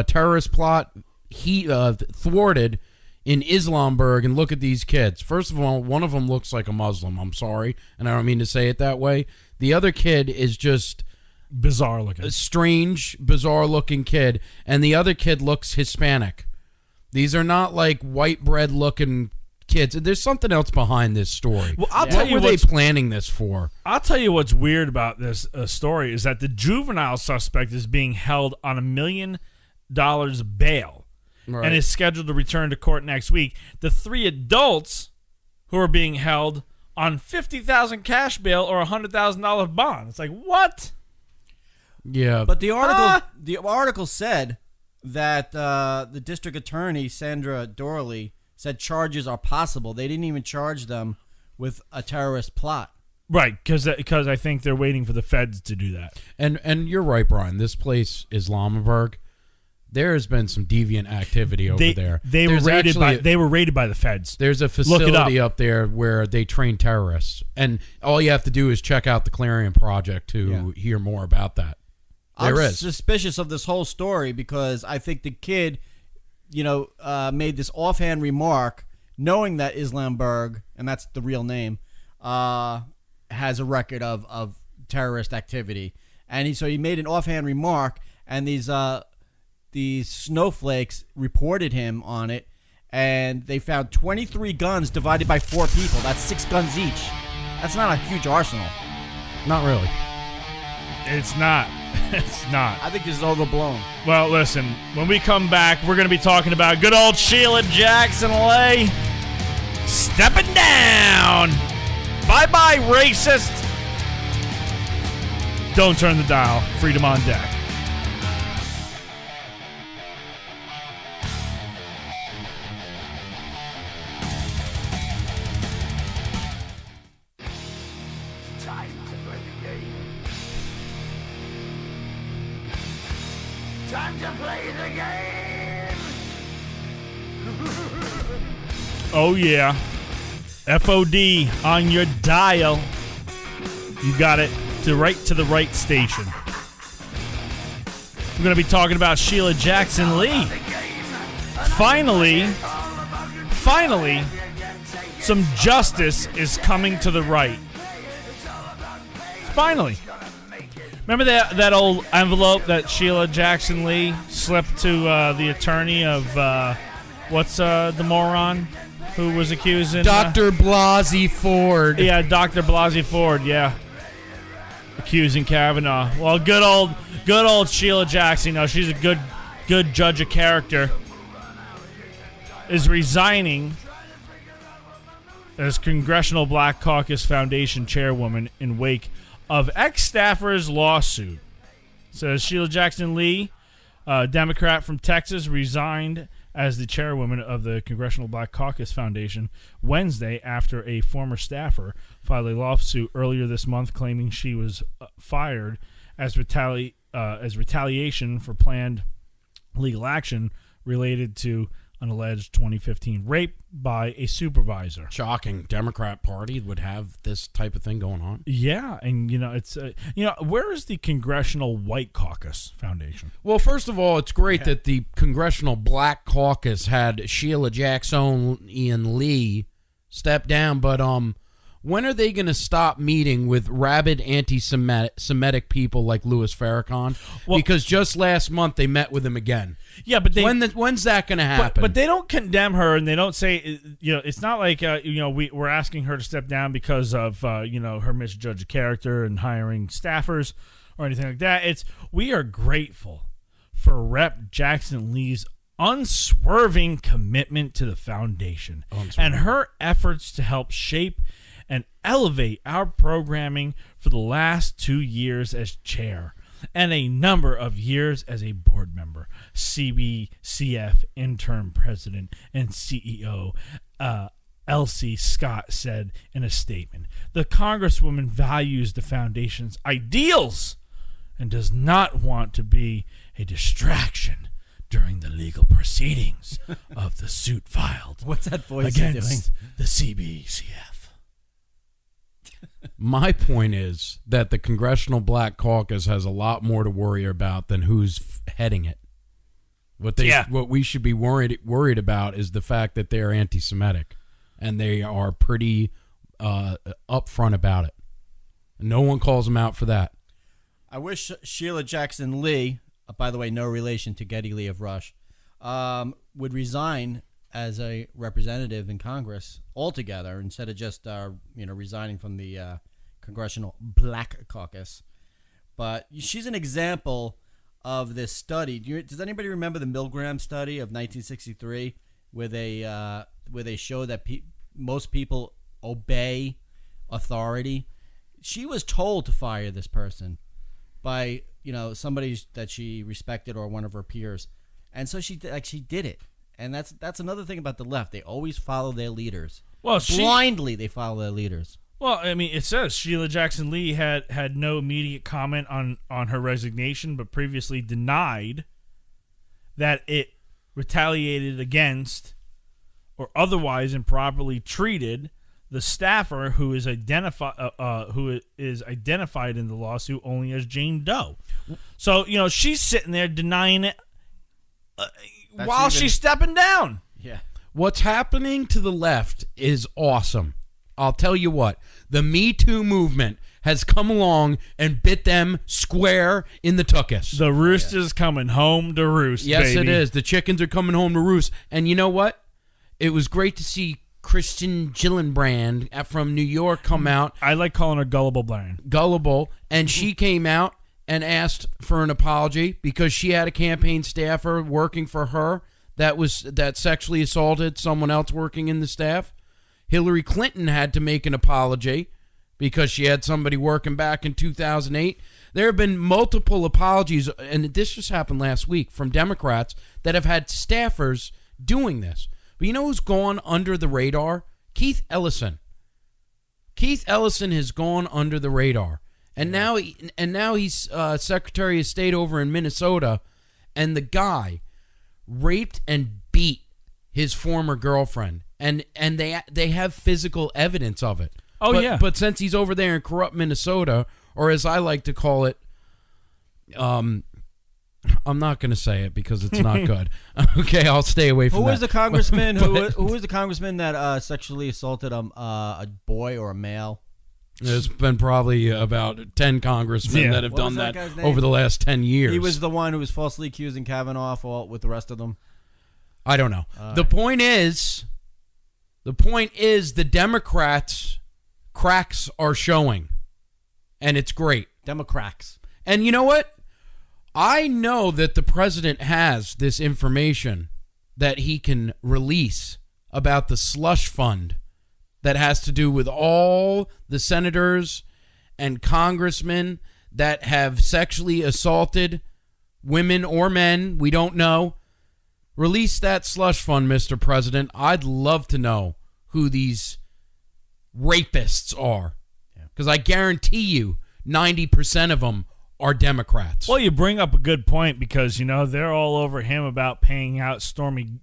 terrorist plot thwarted in Islamberg and look at these kids. First of all, one of them looks like a Muslim. I'm sorry, and I don't mean to say it that way. The other kid is just bizarre looking. A strange, bizarre looking kid, and the other kid looks Hispanic. These are not like white bread looking kids. There's something else behind this story. Well, I'll tell you what were they planning this for? I'll tell you what's weird about this story is that the juvenile suspect is being held on $1 million bail. Right. And is scheduled to return to court next week. The 3 adults who are being held on $50,000 cash bail or $100,000 bond. It's like, what? Yeah. But the article said that the district attorney, Sandra Dorley, said charges are possible. They didn't even charge them with a terrorist plot. Right, because I think they're waiting for the feds to do that. And you're right, Brian. This place, Islamabad, there has been some deviant activity over there. They were raided by the feds. There's a facility up there where they train terrorists, and all you have to do is check out the Clarion Project to hear more about that. I'm suspicious of this whole story because I think the kid, made this offhand remark, knowing that Islamberg, and that's the real name, has a record of terrorist activity, and so he made an offhand remark, and these snowflakes reported him on it, and they found 23 guns divided by 4 people. That's 6 guns each. That's not a huge arsenal. Not really. It's not. It's not. I think this is overblown. Well, listen, when we come back, we're going to be talking about good old Sheila Jackson Leigh stepping down. Bye-bye, racist. Don't turn the dial. Freedom on deck. Time to play the game! Oh, yeah. FOD on your dial. You got it to the right station. We're going to be talking about Sheila Jackson Leigh. Finally, some justice is coming to the right. Finally. Remember that old envelope that Sheila Jackson Leigh slipped to the attorney of what's the moron who was accusing Dr. Blasey Ford. Yeah, Dr. Blasey Ford. Yeah, accusing Kavanaugh. Well, good old Sheila Jackson. She's a good judge of character. Is resigning as Congressional Black Caucus Foundation chairwoman in wake of ex-staffer's lawsuit. Says Sheila Jackson Leigh, Democrat from Texas, resigned as the chairwoman of the Congressional Black Caucus Foundation Wednesday after a former staffer filed a lawsuit earlier this month claiming she was fired as retaliation for planned legal action related to an alleged 2015 rape by a supervisor. Shocking. Democrat Party would have this type of thing going on. Yeah, and it's where is the Congressional White Caucus Foundation? Well, first of all, it's great that the Congressional Black Caucus had Sheila Jackson Ian Lee step down, but when are they going to stop meeting with rabid anti-Semitic people like Louis Farrakhan? Well, because just last month they met with him again. Yeah, but when's that going to happen? But they don't condemn her, and they don't say it's not like we're asking her to step down because of her misjudged character and hiring staffers or anything like that. We are grateful for Rep. Jackson Lee's unswerving commitment to the foundation and her efforts to help shape and elevate our programming for the last 2 years as chair and a number of years as a board member, CBCF interim president and CEO Elsie Scott said in a statement. The Congresswoman values the foundation's ideals and does not want to be a distraction during the legal proceedings of the suit filed What's that voice against the CBCF. My point is that the Congressional Black Caucus has a lot more to worry about than who's heading it. What we should be worried about is the fact that they're anti-Semitic, and they are pretty upfront about it. No one calls them out for that. I wish Sheila Jackson Lee, by the way, no relation to Geddy Lee of Rush, would resign as a representative in Congress altogether instead of just resigning from the Congressional Black Caucus. But she's an example of this study. Does anybody remember the Milgram study of 1963, where they show that most people obey authority? She was told to fire this person by somebody that she respected or one of her peers, and so she did it. And that's another thing about the left. They always follow their leaders. Well, blindly they follow their leaders. Well, I mean, it says Sheila Jackson Lee had no immediate comment on her resignation, but previously denied that it retaliated against or otherwise improperly treated the staffer who is identified in the lawsuit only as Jane Doe. So she's sitting there denying it while she's stepping down. Yeah. What's happening to the left is awesome. I'll tell you what. The Me Too movement has come along and bit them square in the tuchus. The rooster's coming home to roost, yes, baby. It is. The chickens are coming home to roost. And you know what? It was great to see Kristen Gillibrand from New York come out. I like calling her Gullible Brian. Gullible. And she came out and asked for an apology because she had a campaign staffer working for her that sexually assaulted someone else working in the staff. Hillary Clinton had to make an apology because she had somebody working back in 2008. There have been multiple apologies, and this just happened last week, from Democrats that have had staffers doing this. But you know who's gone under the radar? Keith Ellison. Keith Ellison has gone under the radar. And now he's Secretary of State over in Minnesota, and the guy raped and beat his former girlfriend, and they have physical evidence of it. But since he's over there in corrupt Minnesota, or as I like to call it, I'm not going to say it because it's not good. Okay, I'll stay away from that. Who was the congressman? Who was the congressman that sexually assaulted a boy or a male? There's been probably about 10 congressmen that have done that over the last 10 years. He was the one who was falsely accusing Kavanaugh with the rest of them. I don't know. The point is the Democrats' cracks are showing, and it's great. Democrats. And you know what? I know that the president has this information that he can release about the slush fund that has to do with all the senators and congressmen that have sexually assaulted women or men, we don't know, Release that slush fund, Mr. President. I'd love to know who these rapists are. Because I guarantee you 90% of them are Democrats. Well, you bring up a good point because, they're all over him about paying out Stormy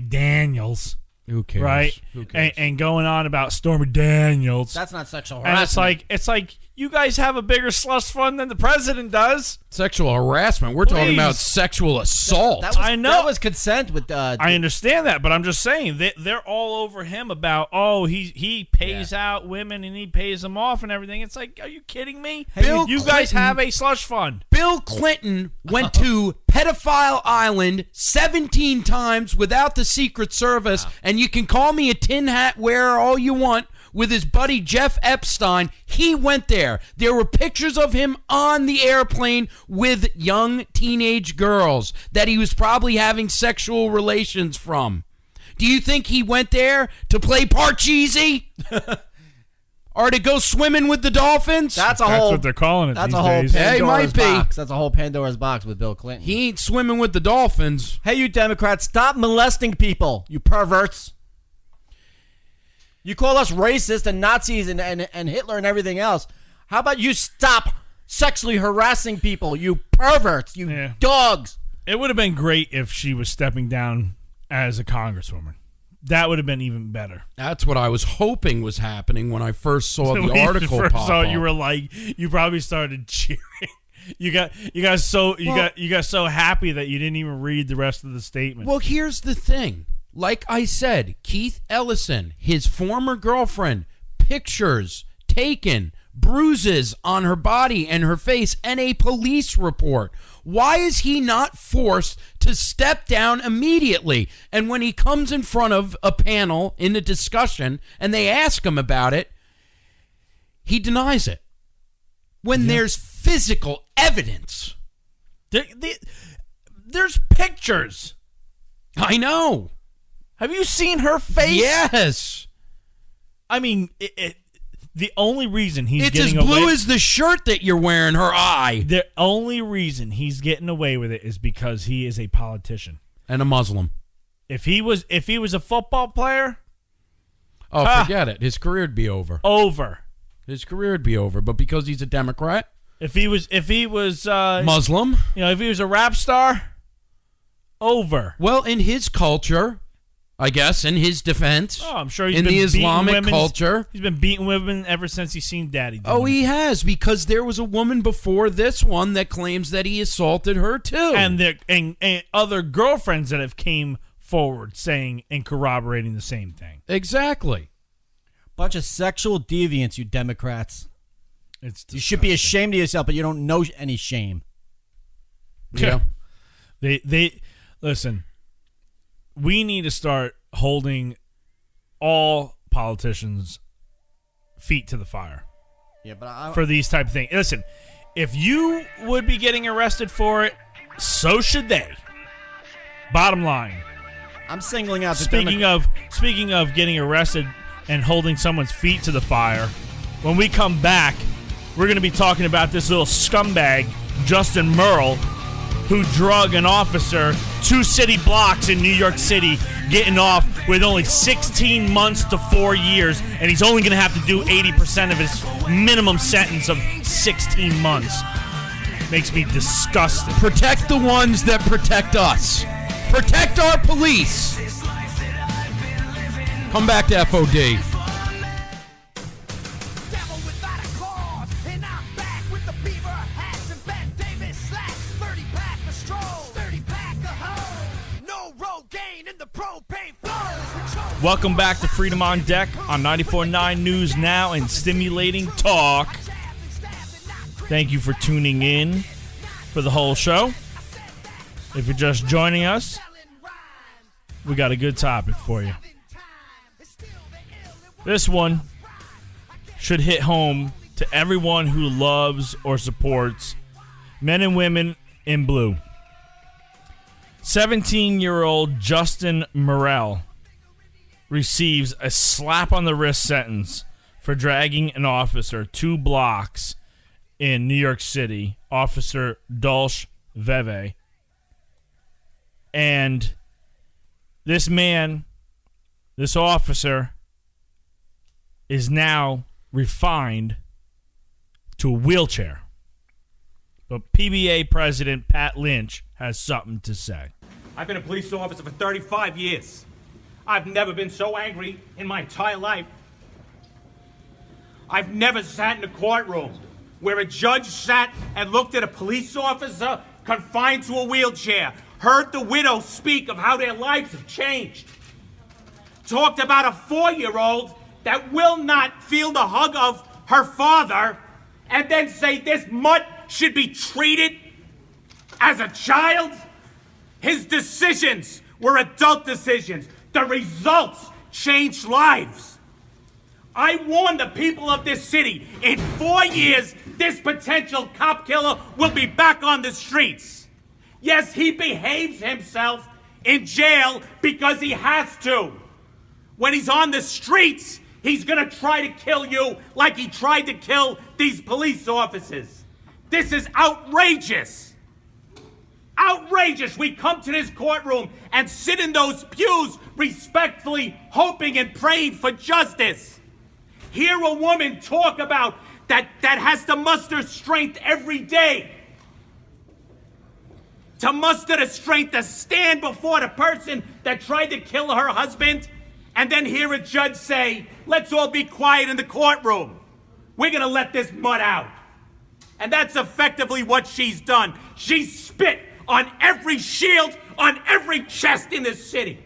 Daniels. Who cares? Right? Who cares? And going on about Stormy Daniels. That's not sexual harassment. And it's like you guys have a bigger slush fund than the president does. Sexual harassment. We're talking about sexual assault. I know. That was consent with I understand that, but I'm just saying they're all over him about, he pays out women and he pays them off and everything. It's like, are you kidding me? You guys have a slush fund. Bill Clinton went to Pedophile Island 17 times without the Secret Service, and you can call me a tin hat wearer all you want. With his buddy Jeff Epstein, he went there. There were pictures of him on the airplane with young teenage girls that he was probably having sexual relations from. Do you think he went there to play Parcheesi? Or to go swimming with the dolphins? That's what they're calling it these days. Pandora's might be. box. That's a whole Pandora's box with Bill Clinton. He ain't swimming with the dolphins. Hey, you Democrats, stop molesting people, you perverts. You call us racist and Nazis and Hitler and everything else. How about you stop sexually harassing people, you perverts, you dogs? It would have been great if she was stepping down as a congresswoman. That would have been even better. That's what I was hoping was happening when I first saw the article pop up. You were like, you probably started cheering. You got so happy that you didn't even read the rest of the statement. Well, here's the thing. Like I said, Keith Ellison, his former girlfriend, pictures taken, bruises on her body and her face, and a police report. Why is he not forced to step down immediately? And when he comes in front of a panel in a discussion and they ask him about it, he denies it. When there's physical evidence. There's pictures. I know. Have you seen her face? Yes. I mean, the only reason he's it's getting as blue away, as the shirt that you're wearing, her eye. The only reason he's getting away with it is because he is a politician and a Muslim. If he was a football player, forget it. His career'd be over. His career'd be over. But because he's a Democrat, if he was Muslim, if he was a rap star, over. Well, in his culture, I guess, in his defense. Oh, I'm sure he's in been the Islamic culture. He's been beating women ever since he's seen Daddy. He has, because there was a woman before this one that claims that he assaulted her too, and other girlfriends that have came forward saying and corroborating the same thing. Exactly. Bunch of sexual deviants, you Democrats. You should be ashamed of yourself, but you don't know any shame. Yeah. They listen. We need to start holding all politicians' feet to the fire. Yeah, but for these type of things. Listen, if you would be getting arrested for it, so should they. Bottom line. I'm singling out. Speaking of getting arrested and holding someone's feet to the fire, when we come back, we're going to be talking about this little scumbag, Justin Merle, who drug an officer 2 city blocks in New York City, getting off with only 16 months to 4 years, and he's only going to have to do 80% of his minimum sentence of 16 months. Makes me disgusted. Protect the ones that protect us. Protect our police. Come back to FOD. Welcome back to Freedom on Deck on 94.9 News Now and Stimulating Talk. Thank you for tuning in for the whole show. If you're just joining us, we got a good topic for you. This one should hit home to everyone who loves or supports men and women in blue. 17-year-old Justin Merle receives a slap-on-the-wrist sentence for dragging an officer 2 blocks in New York City, Officer Dolce Veve. And this man, this officer, is now refined to a wheelchair. But PBA President Pat Lynch has something to say. I've been a police officer for 35 years. I've never been so angry in my entire life. I've never sat in a courtroom where a judge sat and looked at a police officer confined to a wheelchair, heard the widow speak of how their lives have changed, talked about a 4-year-old that will not feel the hug of her father, and then say this mutt should be treated as a child. His decisions were adult decisions. The results changed lives. I warn the people of this city, in 4 years, this potential cop killer will be back on the streets. Yes, he behaves himself in jail because he has to. When he's on the streets, he's gonna try to kill you like he tried to kill these police officers. This is outrageous. Outrageous. We come to this courtroom and sit in those pews respectfully hoping and praying for justice. Hear a woman talk about that has to muster strength every day. To muster the strength to stand before the person that tried to kill her husband, and then hear a judge say, let's all be quiet in the courtroom. We're gonna let this mutt out. And that's effectively what she's done. She spit on every shield, on every chest in this city.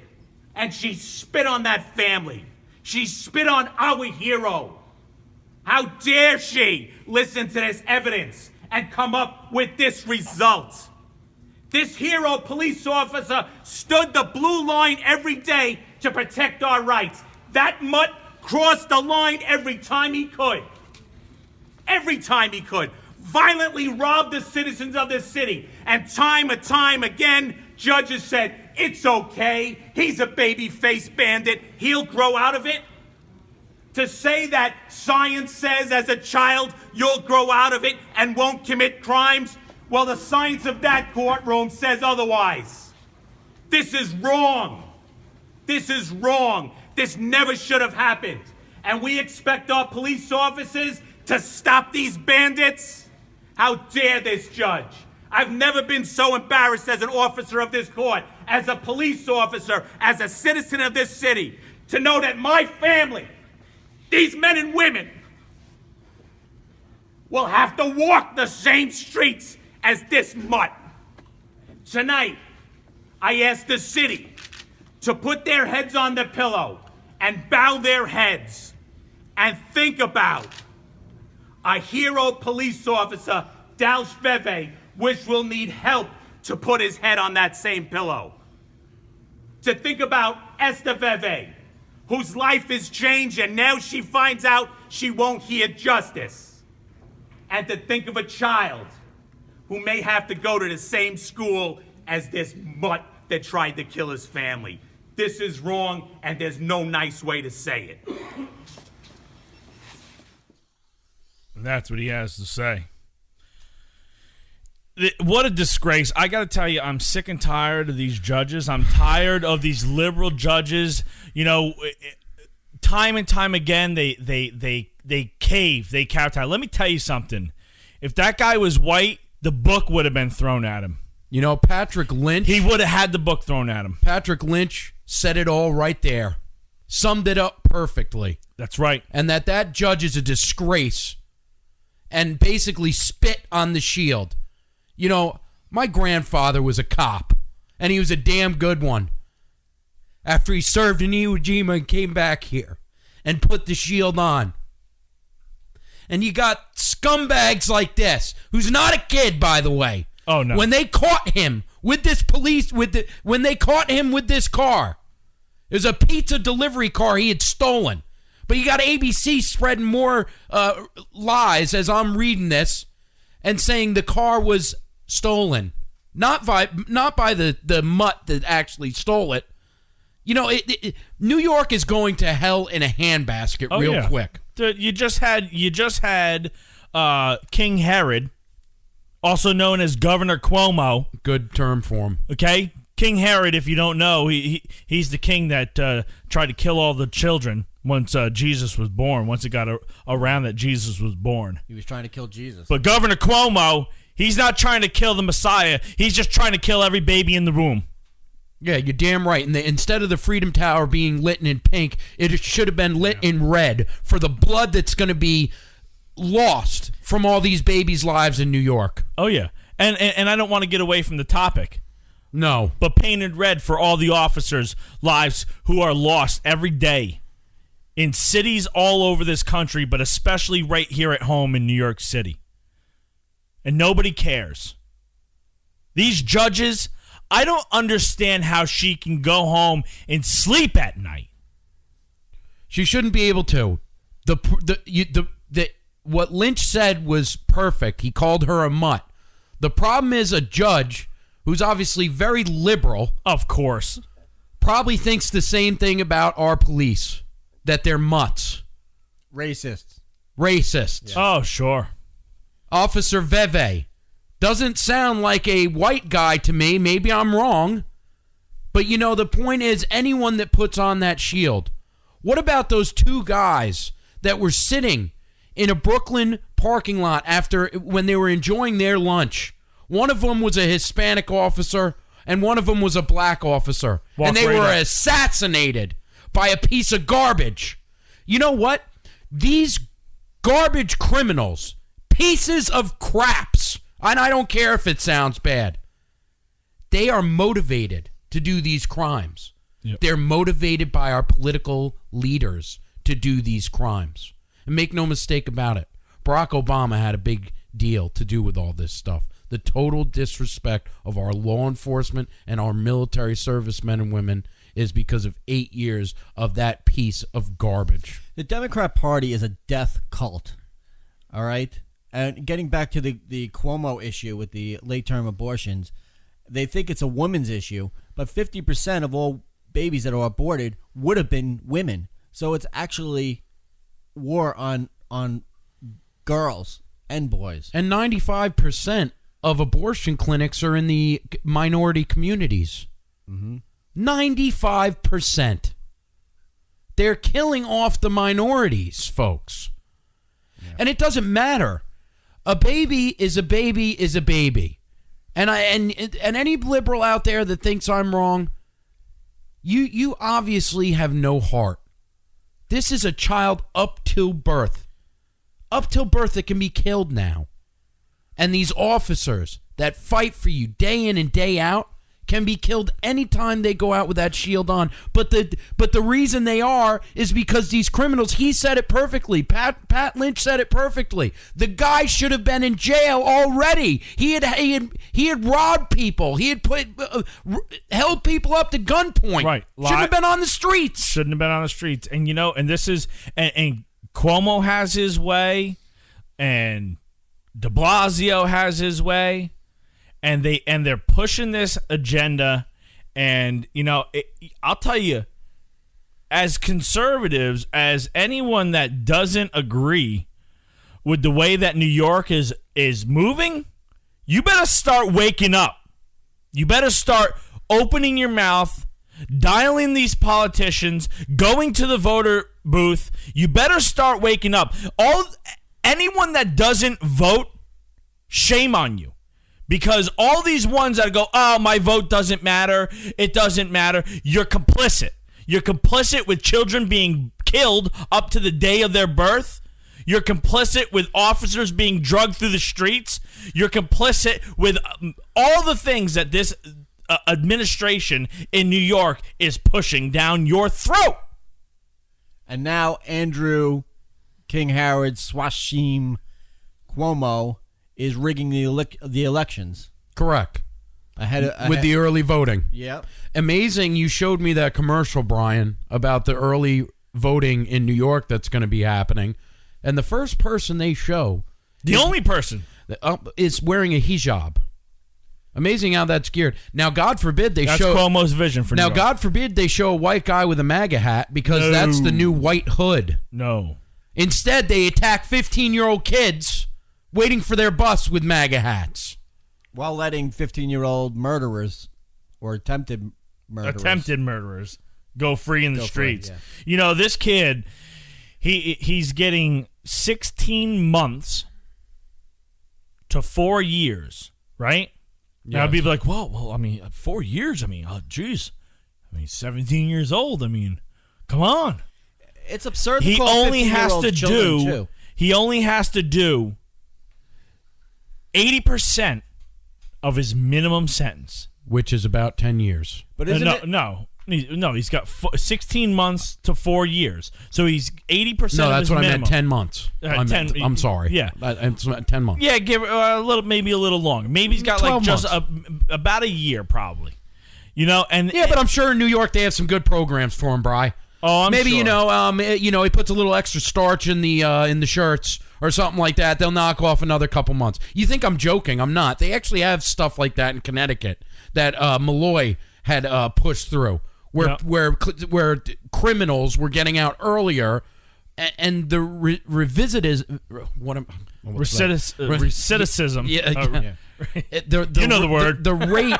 And she spit on that family. She spit on our hero. How dare she listen to this evidence and come up with this result? This hero police officer stood the blue line every day to protect our rights. That mutt crossed the line every time he could. Every time he could. Violently robbed the citizens of this city. And time again, judges said, it's okay. He's a baby-faced bandit. He'll grow out of it. To say that science says as a child you'll grow out of it and won't commit crimes, well, the science of that courtroom says otherwise. This is wrong. This is wrong. This never should have happened. And we expect our police officers to stop these bandits? How dare this judge? I've never been so embarrassed as an officer of this court, as a police officer, as a citizen of this city, to know that my family, these men and women, will have to walk the same streets as this mutt. Tonight, I ask the city to put their heads on the pillow and bow their heads and think about a hero police officer, Dalsh Veve, which will need help to put his head on that same pillow. To think about Esther Veve, whose life is changed and now she finds out she won't hear justice. And to think of a child who may have to go to the same school as this mutt that tried to kill his family. This is wrong, and there's no nice way to say it. That's what he has to say. What a disgrace. I got to tell you, I'm sick and tired of these judges. I'm tired of these liberal judges. You know, time and time again, they cave, they kowtow. Let me tell you something. If that guy was white, the book would have been thrown at him. You know, Patrick Lynch. He would have had the book thrown at him. Patrick Lynch said it all right there. Summed it up perfectly. That's right. And that judge is a disgrace and basically spit on the shield. You know, my grandfather was a cop, and he was a damn good one. After he served in Iwo Jima and came back here and put the shield on. And you got scumbags like this, who's not a kid, by the way. Oh, no. When they caught him with this when they caught him with this car, it was a pizza delivery car he had stolen. But you got ABC spreading more lies as I'm reading this and saying the car was stolen. Not by the mutt that actually stole it. You know, New York is going to hell in a handbasket real quick. You just had King Herod, also known as Governor Cuomo. Good term for him. Okay? King Herod, if you don't know, he's the king that tried to kill all the children once Jesus was born, once it got around that Jesus was born. He was trying to kill Jesus. But Governor Cuomo, he's not trying to kill the Messiah. He's just trying to kill every baby in the room. Yeah, you're damn right. And instead of the Freedom Tower being lit in pink, it should have been lit in red for the blood that's going to be lost from all these babies' lives in New York. Oh, yeah. And I don't want to get away from the topic. No. But painted red for all the officers' lives who are lost every day in cities all over this country, but especially right here at home in New York City. And nobody cares. These judges, I don't understand how she can go home and sleep at night. She shouldn't be able to. What Lynch said was perfect. He called her a mutt. The problem is a judge who's obviously very liberal, of course, probably thinks the same thing about our police, that they're mutts. Racists. Yes. Oh, sure. Officer Veve doesn't sound like a white guy to me. Maybe I'm wrong. But, the point is, anyone that puts on that shield. What about those two guys that were sitting in a Brooklyn parking lot when they were enjoying their lunch? One of them was a Hispanic officer, and one of them was a black officer. And they were assassinated by a piece of garbage. You know what? These garbage criminals, pieces of craps, and I don't care if it sounds bad, they are motivated to do these crimes. Yep. They're motivated by our political leaders to do these crimes. And make no mistake about it, Barack Obama had a big deal to do with all this stuff. The total disrespect of our law enforcement and our military servicemen and women is because of 8 years of that piece of garbage. The Democrat Party is a death cult, all right? And getting back to the Cuomo issue with the late-term abortions, they think it's a woman's issue, but 50% of all babies that are aborted would have been women. So it's actually war on girls and boys. And 95% of abortion clinics are in the minority communities. Mm-hmm. 95%. They're killing off the minorities, folks. Yeah. And it doesn't matter. A baby is a baby is a baby. And any liberal out there that thinks I'm wrong, you obviously have no heart. This is a child up till birth. Up till birth that can be killed now. And these officers that fight for you day in and day out can be killed anytime they go out with that shield on. But the reason they are is because these criminals, he said it perfectly. Pat Lynch said it perfectly. The guy should have been in jail already. He had robbed people. He had held people up to gunpoint. Right. Shouldn't have been on the streets. Shouldn't have been on the streets. And and this is and Cuomo has his way, and de Blasio has his way, and they're pushing this agenda. And I'll tell you, as conservatives, as anyone that doesn't agree with the way that New York is moving, you better start waking up. You better start opening your mouth, dialing these politicians, going to the voter booth. You better start waking up. Anyone that doesn't vote, shame on you. Because all these ones that go, oh, my vote doesn't matter, it doesn't matter, you're complicit. You're complicit with children being killed up to the day of their birth. You're complicit with officers being drugged through the streets. You're complicit with all the things that this administration in New York is pushing down your throat. And now Andrew King Howard Swashim Cuomo is rigging the elections. Correct. Ahead with the early voting. Yep. Amazing. You showed me that commercial, Brian, about the early voting in New York that's going to be happening. And the first person they show, the only person, is wearing a hijab. Amazing how that's geared. Now, God forbid they show... That's Cuomo's vision for New York. Now, God forbid they show a white guy with a MAGA hat because that's the new white hood. No. Instead, they attack 15-year-old kids waiting for their bus with MAGA hats. While letting 15-year-old murderers or attempted murderers. Attempted murderers go free in the streets. Free, You know, this kid, he's getting 16 months to 4 years, right? Yeah. Now, people be like, well, I mean, 4 years? I mean, oh, geez. I mean, 17 years old. I mean, come on. It's absurd to He call only has 15-year-old to children, do. too. He only has to do 80% of his minimum sentence, which is about 10 years. But isn't it? No, he's got 16 months to 4 years. So he's 80% No, of his that's what minimum. I meant. 10 months. 10 I'm sorry. Yeah. It's 10 months. Yeah, give maybe a little longer. Maybe he's got like 12 just months. about a year, probably. You know, and Yeah, but I'm sure in New York they have some good programs for him, Bri. Oh, I'm maybe sure. he puts a little extra starch in the shirts or something like that. They'll knock off another couple months. You think I'm joking? I'm not. They actually have stuff like that in Connecticut that Malloy had pushed through, where criminals were getting out earlier, and the revisitism. Recidivism. Yeah. You know the word. The rate.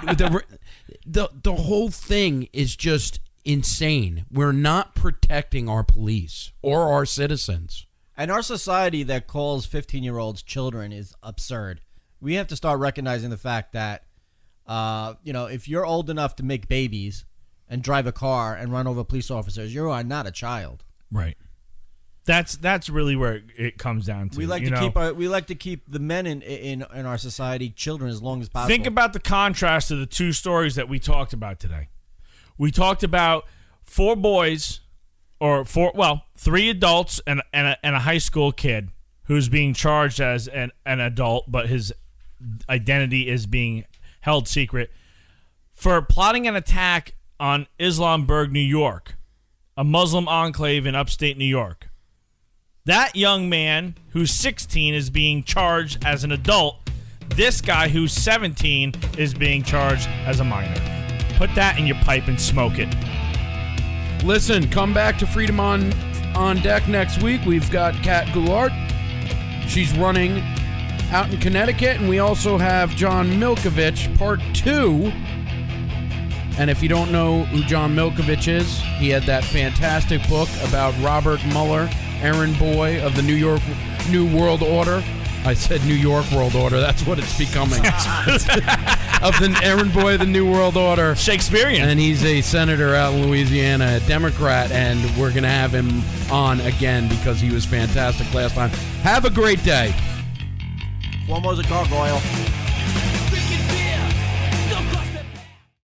The whole thing is just insane. We're not protecting our police or our citizens. And our society that calls 15-year-olds children is absurd. We have to start recognizing the fact that, if you're old enough to make babies and drive a car and run over police officers, you are not a child. Right. That's really where it comes down to. We like to keep the men in our society children as long as possible. Think about the contrast of the two stories that we talked about today. We talked about 4 boys, or 3 adults and a high school kid who's being charged as an adult, but his identity is being held secret for plotting an attack on Islamburg, New York, a Muslim enclave in upstate New York. That young man who's 16 is being charged as an adult. This guy who's 17 is being charged as a minor. Put that in your pipe and smoke it. Listen, come back to Freedom on Deck next week. We've got Kat Goulart. She's running out in Connecticut. And we also have John Milkovich, part 2. And if you don't know who John Milkovich is, he had that fantastic book about Robert Mueller, errand boy of the New World Order. I said New York World Order. That's what it's becoming. Of the errand boy of the New World Order. Shakespearean. And he's a senator out in Louisiana, a Democrat, and we're going to have him on again because he was fantastic last time. Have a great day. Cuomo's a gargoyle.